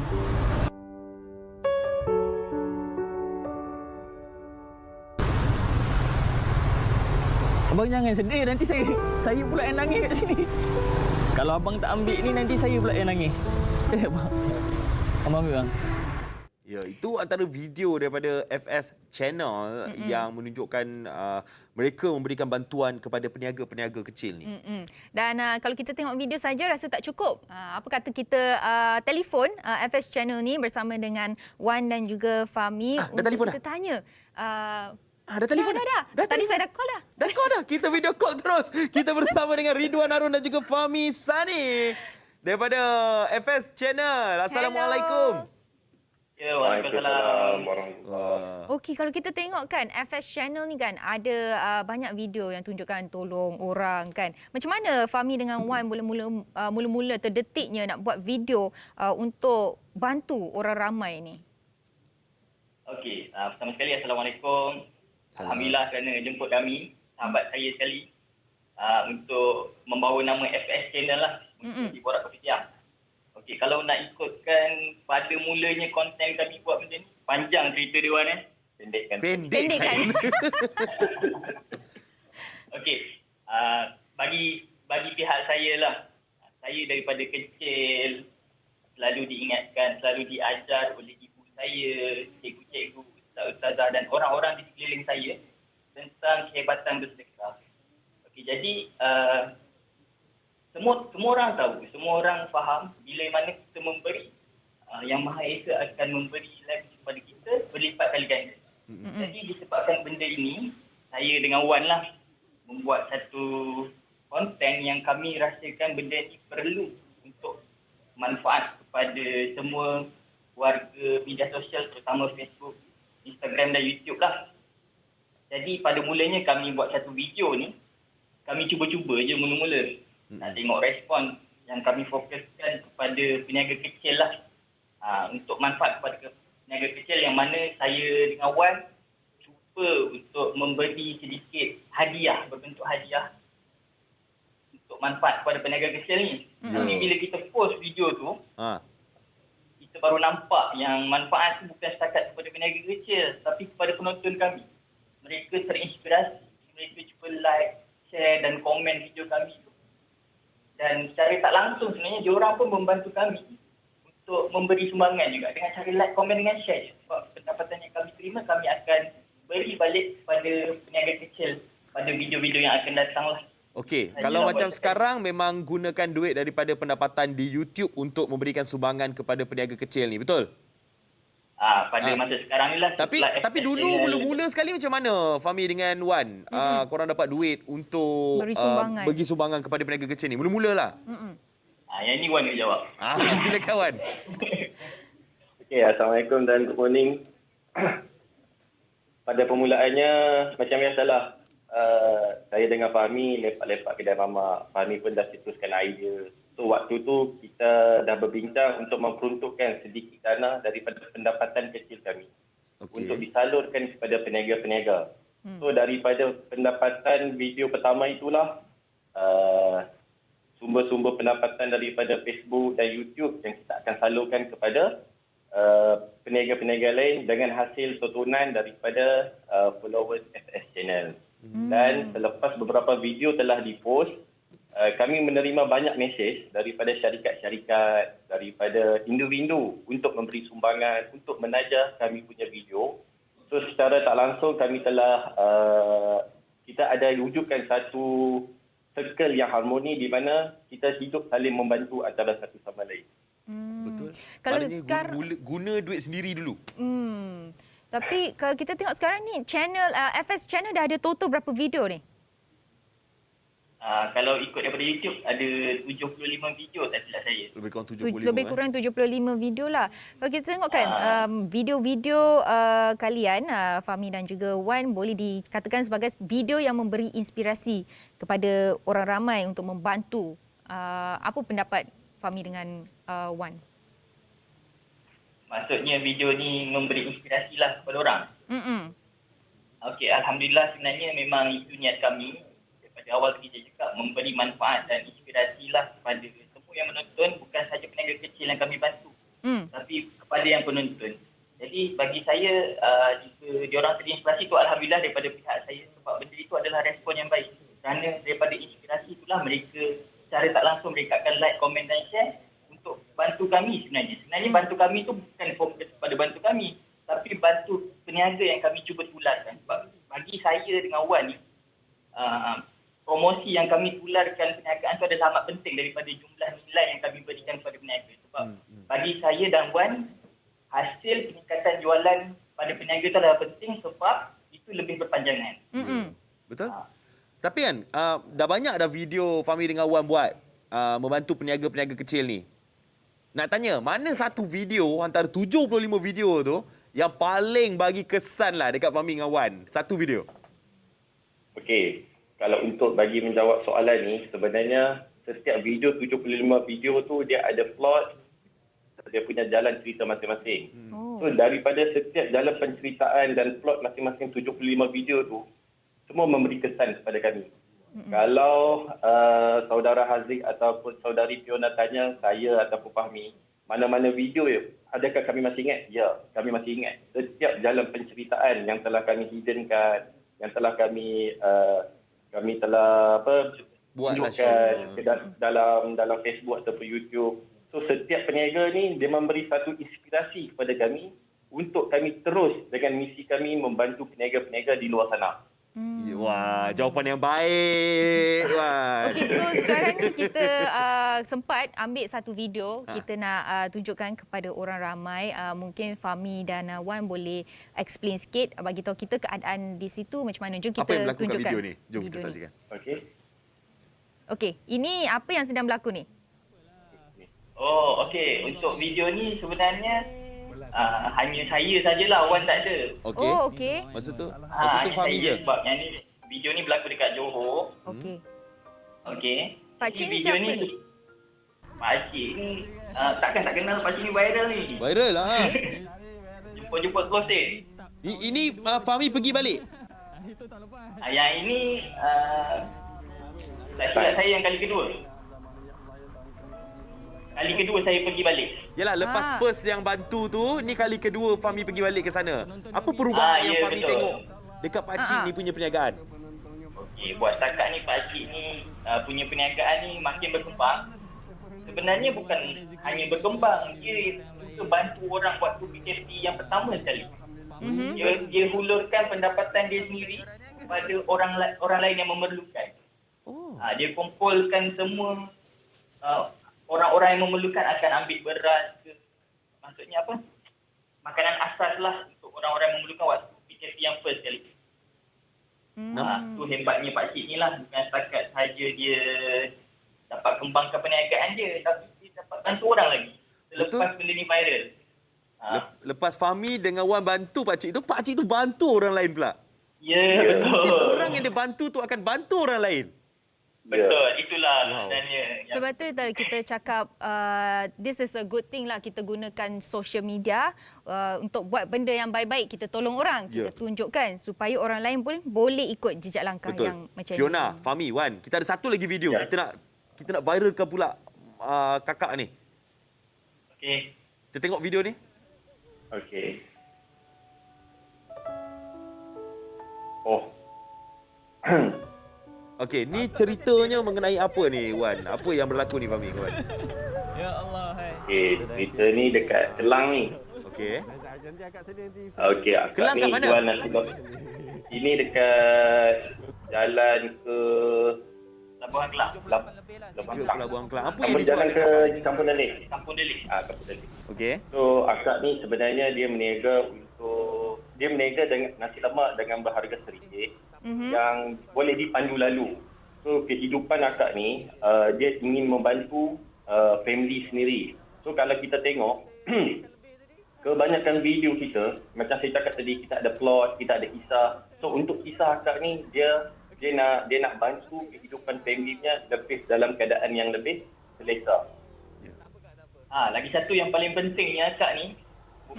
S22: Abang jangan sedih, nanti saya pula yang nangis kat sini. Kalau abang tak ambil ni, nanti saya pula yang nangis. Abang. Abang ambil bang.
S3: Ya, itu antara video daripada FS Channel yang menunjukkan mereka memberikan bantuan kepada peniaga-peniaga kecil ni.
S2: Dan kalau kita tengok video saja rasa tak cukup. Apa kata kita telefon FS Channel ni bersama dengan Wan dan juga Fahmi untuk kita tanya.
S3: Dah telefon
S2: dah. Tadi saya dah call dah.
S3: Dah call dah. Kita video call terus. Kita bersama dengan Ridwan Harun dan juga Fahmi Sani daripada FS Channel. Assalamualaikum.
S1: Ya, waalaikumsalam.
S2: Okey, kalau kita tengok kan FS Channel ni kan ada banyak video yang tunjukkan tolong orang kan. Macam mana Fahmi dengan Wan mula-mula terdetiknya nak buat video untuk bantu orang ramai ni?
S1: Okey, pertama sekali Assalamualaikum. Alhamdulillah kerana jemput kami, sahabat saya sekali, untuk membawa nama FS Channel lah untuk di Borak Kopi Siang. Okey, kalau nak ikutkan pada mulanya konten kami buat macam ni, panjang cerita dia Wan Pendekkan. Okey, bagi pihak saya lah, saya daripada kecil selalu diingatkan, selalu diajar oleh ibu saya, cikgu-cikgu, ustazah dan orang-orang di sekeliling saya tentang kehebatan bersedekah. Okey, jadi semua orang tahu, semua orang faham bila mana kita memberi, Yang Maha Esa akan memberi lagi kepada kita berlipat kali ganda. Jadi disebabkan benda ini, saya dengan Wan lah membuat satu konten yang kami rasakan benda ini perlu untuk manfaat kepada semua warga media sosial, terutama Facebook, Instagram dan YouTube lah. Jadi pada mulanya kami buat satu video ni, kami cuba-cuba je mula-mula. Nak tengok respon yang kami fokuskan kepada peniaga kecil lah. Untuk manfaat kepada peniaga kecil yang mana saya dengan Wan cuba untuk memberi sedikit hadiah, berbentuk hadiah untuk manfaat kepada peniaga kecil ni. Tapi bila kita post video tu, kita baru nampak yang manfaat tu bukan setakat kepada peniaga kecil, tapi kepada penonton kami. Mereka terinspirasi, mereka cuba like, share dan komen video kami tu. Dan secara tak langsung sebenarnya diorang pun membantu kami untuk memberi sumbangan juga dengan cara like, komen dengan share. Sebab pendapatan yang kami terima kami akan beri balik kepada peniaga kecil pada video-video yang akan datang lah.
S3: Okey, kalau macam sekarang memang gunakan duit daripada pendapatan di YouTube untuk memberikan sumbangan kepada peniaga kecil ni, betul?
S1: Pada masa sekarang ni lah.
S3: Tapi dulu mula-mula sekali macam mana Fahmi dengan Wan korang dapat duit untuk bagi sumbangan kepada peniaga kecil ni? Mula-mula lah.
S1: Yang ni Wan nak jawab.
S3: Silakan Wan.
S4: Okey, Assalamualaikum dan good morning. Pada permulaannya macam biasalah, saya dengan Fahmi lepak-lepak kedai mamak. Fahmi pun dah cetuskan idea. So waktu tu kita dah berbincang untuk memperuntukkan sedikit dana daripada pendapatan kecil kami untuk disalurkan kepada peniaga-peniaga. So daripada pendapatan video pertama itulah sumber-sumber pendapatan daripada Facebook dan YouTube yang kita akan salurkan kepada peniaga-peniaga lain dengan hasil tontonan daripada followers FS Channel. Dan selepas beberapa video telah dipost, kami menerima banyak mesej daripada syarikat-syarikat, daripada individu untuk memberi sumbangan, untuk menaja kami punya video. So secara tak langsung kami telah, kita ada wujudkan satu circle yang harmoni di mana kita hidup saling membantu antara satu sama lain.
S3: Betul.
S2: Kalau
S3: maknanya
S2: sekarang
S3: guna duit sendiri dulu.
S2: Tapi kalau kita tengok sekarang ni channel FS Channel dah ada total berapa video ni?
S1: Kalau ikut daripada YouTube ada 75 video tak silap saya.
S3: Lebih kurang 75.
S2: Lebih kurang 75 video lah. Kalau kita tengok kan video-video kalian Fahmi dan juga Wan boleh dikatakan sebagai video yang memberi inspirasi kepada orang ramai untuk membantu Apa pendapat Fahmi dengan Wan?
S1: Maksudnya video ni memberi inspirasi lah kepada orang. Okey, Alhamdulillah sebenarnya memang itu niat kami. Daripada awal kita cakap memberi manfaat dan inspirasi lah kepada semua yang menonton, bukan sahaja peniaga kecil yang kami bantu, tapi kepada yang penonton. Jadi bagi saya, jika diorang terinspirasi tu Alhamdulillah daripada pihak saya, sebab benda itu adalah respon yang baik. Kerana daripada inspirasi itulah mereka secara tak langsung mereka akan like, komen dan share untuk bantu kami sebenarnya. Sebenarnya bantu kami tu bukan fokus kepada bantu kami, tapi bantu peniaga yang kami cuba tularkan. Sebab bagi saya dengan Wan ni, promosi yang kami tularkan perniagaan tu adalah amat penting daripada jumlah nilai yang kami berikan kepada peniaga. Sebab bagi saya dan Wan, hasil peningkatan jualan pada peniaga itu adalah penting sebab itu lebih berpanjangan.
S3: Betul? Tapi kan, dah banyak dah video Fahmi dengan Wan buat membantu peniaga-peniaga kecil ni. Nak tanya, mana satu video antara 75 video tu yang paling bagi kesan lah dekat Fahmi dengan Wan? Satu video.
S4: Okey, kalau untuk bagi menjawab soalan ni, sebenarnya setiap video, 75 video tu dia ada plot, dia punya jalan cerita masing-masing. So daripada setiap jalan penceritaan dan plot masing-masing 75 video tu, semua memberi kesan kepada kami. Kalau saudara Haziq ataupun saudari Fiona tanya saya ataupun Fahmi, mana-mana video adakah kami masih ingat? Ya, kami masih ingat. Setiap jalan penceritaan yang telah kami hiddenkan, yang telah kami telah tunjukkan dalam Facebook ataupun YouTube. So setiap peniaga ni dia memberi satu inspirasi kepada kami untuk kami terus dengan misi kami membantu peniaga-peniaga di luar sana.
S3: Wah, jawapan yang baik.
S2: Okey, so sekarang ni kita sempat ambil satu video. Kita nak tunjukkan kepada orang ramai. Mungkin Fahmi dan Wan boleh explain sikit, bagi tahu kita keadaan di situ macam mana. Jom kita
S3: apa yang berlaku
S2: tunjukkan
S3: kat video ni. Jom kita saksikan.
S2: Okey, ini apa yang sedang berlaku ni?
S1: Oh, okey. Untuk video ni sebenarnya hanya saya sajalah, Wan tak ada.
S3: Okey.
S2: Oh, okey.
S3: Masa tu Fahmi je.
S1: Sebab yang ni, video ni berlaku dekat Johor.
S2: Okey.
S1: Okey.
S2: Pakcik ni siapa ni?
S1: Pakcik ni takkan tak kenal. Pakcik ni viral ni.
S3: Viral lah.
S1: Jumpa close date.
S3: Ini Fahmi pergi balik?
S1: Yang ini saya yang kali kedua. Kali kedua saya pergi balik.
S3: Yalah, lepas first yang bantu tu, ni kali kedua Fahmi pergi balik ke sana. Apa perubahan yang Fahmi tengok dekat pakcik ni punya perniagaan?
S1: Okey, buat setakat ni pakcik ni punya perniagaan ni makin berkembang. Sebenarnya bukan hanya berkembang, dia bantu orang waktu PKP yang pertama sekali. Dia hulurkan pendapatan dia sendiri kepada orang lain yang memerlukan. Dia kumpulkan semua orang-orang yang memerlukan, akan ambil beras ke, maksudnya apa, makanan asas lah untuk orang-orang yang memerlukan waktu PKP yang first kali. Tu hebatnya pakcik ni lah. Bukan setakat sahaja dia dapat kembangkan perniagaan dia, tapi dia dapat bantu orang lagi selepas benda ni viral.
S3: Lepas Fahmi dengan Wan bantu pakcik tu bantu orang lain pula.
S1: Ya,
S3: betul. Mungkin orang yang dia bantu tu akan bantu orang lain.
S1: Betul, itulah sebenarnya.
S2: Sebab tu kita cakap this is a good thing lah, kita gunakan social media untuk buat benda yang baik-baik, kita tolong orang, kita tunjukkan supaya orang lain pun boleh ikut jejak langkah yang macam ni.
S3: Fiona, Fahmi, Wan, kita ada satu lagi video. Kita nak viralkan pula kakak ni.
S1: Okey.
S3: Kita tengok video ni.
S4: Okey. Oh.
S3: Okey, ni ceritanya mengenai apa ni, Wan? Apa yang berlaku ni, Fahmi, Wan?
S22: Ya Allah, hai.
S4: Okey, cerita ni dekat Kelang ni.
S3: Okey.
S4: Okey, akak
S3: Kelang
S4: ni
S3: kat mana?
S4: jual nasi goreng. Ini dekat jalan ke
S1: Labuan Kelang.
S4: Labuan
S3: Kelang. Apa yang
S4: jalan
S3: dijual
S4: ke Kampung Delik.
S1: Kampung Delik.
S4: Kampung Delik.
S3: Okey.
S4: So, akak ni sebenarnya dia berniaga dengan nasi lemak dengan berharga RM1 yang boleh dipandu lalu. So, kehidupan akak ni, dia ingin membantu family sendiri. So, kalau kita tengok, kebanyakan video kita, macam saya cakap tadi, kita ada plot, kita ada kisah. So, untuk kisah akak ni, dia dia nak bantu kehidupan family-nya lebih dalam keadaan yang lebih selesa.
S1: Lagi satu yang paling pentingnya Kak ni,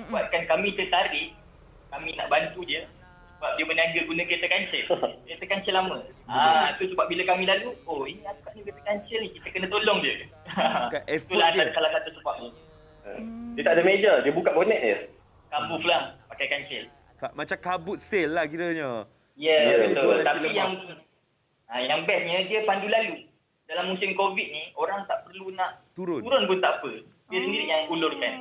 S1: buatkan kami tertarik, kami nak bantu dia sebab dia berniaga guna kereta kancil. Kereta kancil lama. Tu sebab bila kami lalu, ini akak ni kereta kancil ni, kita kena tolong dia. Itulah salah satu sebabnya.
S4: Dia tak ada meja, dia buka bonet je.
S1: Kabut lah pakai kancil.
S3: Macam kabut sale lah kiranya.
S1: Betul. Tapi yang bestnya dia pandu lalu. Dalam musim COVID ni, orang tak perlu nak turun pun tak apa. Dia sendiri yang ulurkan.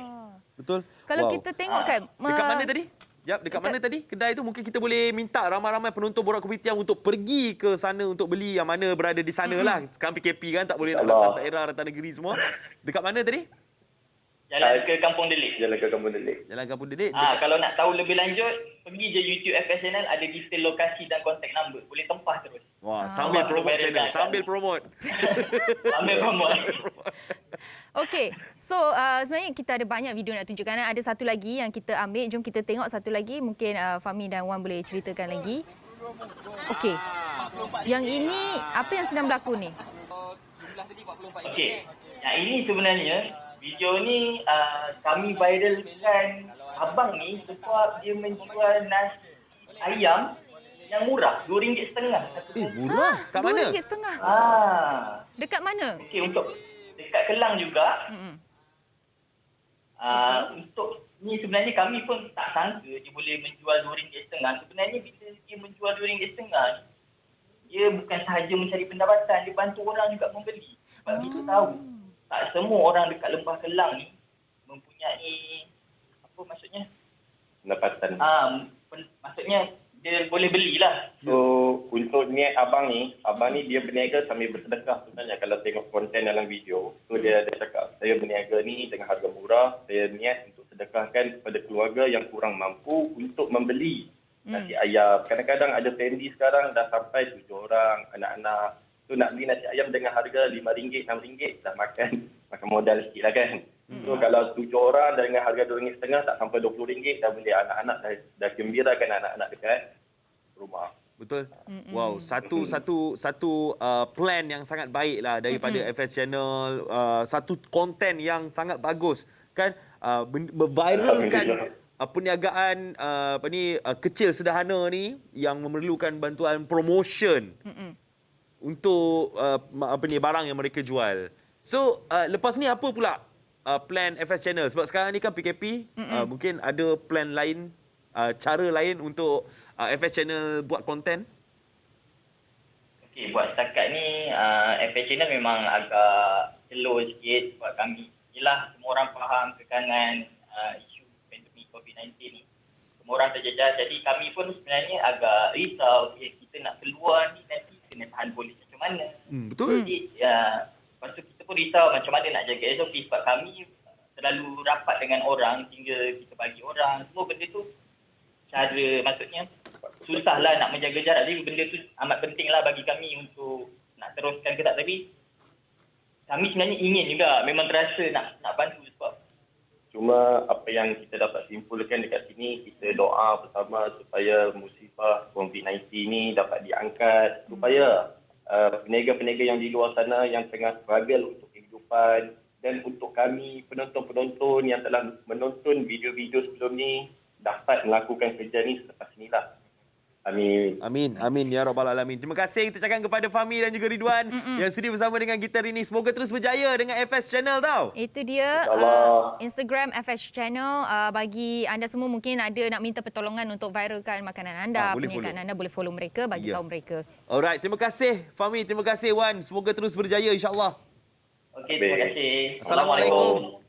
S3: Betul.
S2: Kalau kita tengok kan...
S3: Dekat mana tadi? Dekat mana tadi kedai tu? Mungkin kita boleh minta ramai-ramai penonton Borak Kopi Tiam untuk pergi ke sana untuk beli, yang mana berada di sana lah. Sekarang PKP kan, tak boleh nak rentas daerah, rentas negeri semua. Dekat mana tadi?
S1: Jalan ke Kampung Delik.
S4: Jalan Kampung Delik.
S1: Kalau nak tahu lebih lanjut, pergi je YouTube FS Channel, ada detail lokasi dan kontak number. Boleh tempah terus.
S3: Wah, sambil promote channel. Sambil promote.
S2: Okey, so sebenarnya kita ada banyak video nak tunjukkan. Ada satu lagi yang kita ambil. Jom kita tengok satu lagi. Mungkin Fahmi dan Wan boleh ceritakan lagi. Okey, yang ini apa yang sedang berlaku ni?
S1: Okey, yang ini sebenarnya video ni kami viralkan abang ni sebab dia menjual nasi ayam yang murah, RM2.50.
S3: Murah? Kat mana?
S2: RM2.50. Dekat mana?
S1: Okey, untuk dekat Kelang juga. Untuk ni sebenarnya kami pun tak sangka dia boleh menjual RM2.50. Sebenarnya bila dia menjual RM2.50, dia bukan sahaja mencari pendapatan, dia bantu orang juga membeli. Sebab kita tahu tak semua orang dekat Lembah Kelang ni mempunyai
S4: pendapatan.
S1: Maksudnya dia boleh belilah.
S4: So untuk niat abang ni dia berniaga sambil bersedekah sebenarnya kalau tengok konten dalam video. So dia cakap, saya berniaga ni dengan harga murah, saya niat untuk sedekahkan kepada keluarga yang kurang mampu untuk membeli nasi ayam. Kadang-kadang ada family sekarang dah sampai 7 orang, anak-anak. So nak beli nasi ayam dengan harga RM5, RM6 dah makan modal sikit lah kan. So kalau 7 orang dengan harga RM2.50 tak sampai RM20 dah beli, anak-anak dah gembirakan anak-anak dekat rumah.
S3: Betul. Wow, satu plan yang sangat baik lah daripada FS Channel, satu konten yang sangat bagus kan, viralkan perniagaan kecil sederhana ni yang memerlukan bantuan promotion untuk barang yang mereka jual. So lepas ni apa pula plan FS Channel? Sebab sekarang ni kan PKP, mungkin ada plan lain, cara lain untuk FS Channel buat konten?
S1: Okey, buat setakat ni FS Channel memang agak slow sikit sebab kami, yelah semua orang faham kekangan isu pandemik COVID-19 ni. Semua orang terjejas, jadi kami pun sebenarnya agak risau, kita nak keluar ni nanti kena tahan polis macam mana.
S3: Betul.
S1: Jadi lepas tu kita pun risau macam mana nak jaga SOP sebab kami terlalu rapat dengan orang hingga kita bagi orang. Semua benda tu cara, maksudnya susahlah nak menjaga jarak. Jadi benda tu amat pentinglah bagi kami untuk nak teruskan ke tak. Tapi kami sebenarnya ingin juga, memang terasa nak bantu sebab
S4: cuma apa yang kita dapat simpulkan dekat sini, kita doa bersama supaya musibah COVID-19 ni dapat diangkat, supaya peniaga-peniaga yang di luar sana yang tengah struggle untuk kehidupan, dan untuk kami penonton-penonton yang telah menonton video-video sebelum ni dapat melakukan kerja ni selepas inilah. Amin.
S3: Amin ya rabbal alamin. Terima kasih kita cakap kepada Fahmi dan juga Ridwan yang sudi bersama dengan kita hari ini. Semoga terus berjaya dengan FS Channel tau.
S2: Itu dia Instagram FS Channel. Bagi anda semua mungkin ada nak minta pertolongan untuk viralkan makanan anda, perniagaan anda, boleh follow mereka, bagi tahu mereka.
S3: Alright, terima kasih Fahmi, terima kasih Wan. Semoga terus berjaya insya-Allah.
S1: Okey, terima kasih.
S3: Assalamualaikum.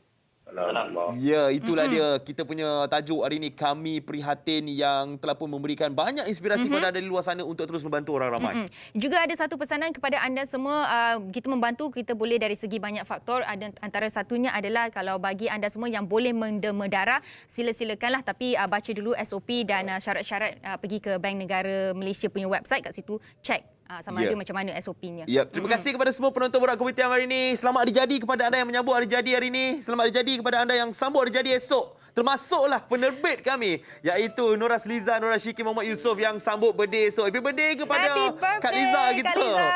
S3: Ya, itulah dia kita punya tajuk hari ini. Kami prihatin, yang telah pun memberikan banyak inspirasi kepada anda di luar sana untuk terus membantu orang ramai.
S2: Juga ada satu pesanan kepada anda semua. Kita membantu, kita boleh dari segi banyak faktor. Ada antara satunya adalah kalau bagi anda semua yang boleh mendema darah, sila-silakanlah. Tapi baca dulu SOP dan syarat-syarat. Pergi ke Bank Negara Malaysia punya website, kat situ check sama ada macam mana SOP-nya.
S3: Ya, terima kasih kepada semua penonton Borak Kopi Tiam hari ini. Selamat hari jadi kepada anda yang menyambut hari jadi hari ini. Selamat hari jadi kepada anda yang sambut hari jadi esok. Termasuklah penerbit kami, iaitu Nora Sliza, Nora Syiki, Muhammad Yusof yang sambut birthday esok. Happy birthday kepada Kak Liza kita. Kak Liza.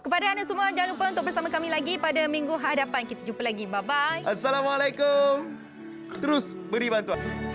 S2: Kepada anda semua, jangan lupa untuk bersama kami lagi pada minggu hadapan. Kita jumpa lagi. Bye-bye.
S3: Assalamualaikum. Terus beri bantuan.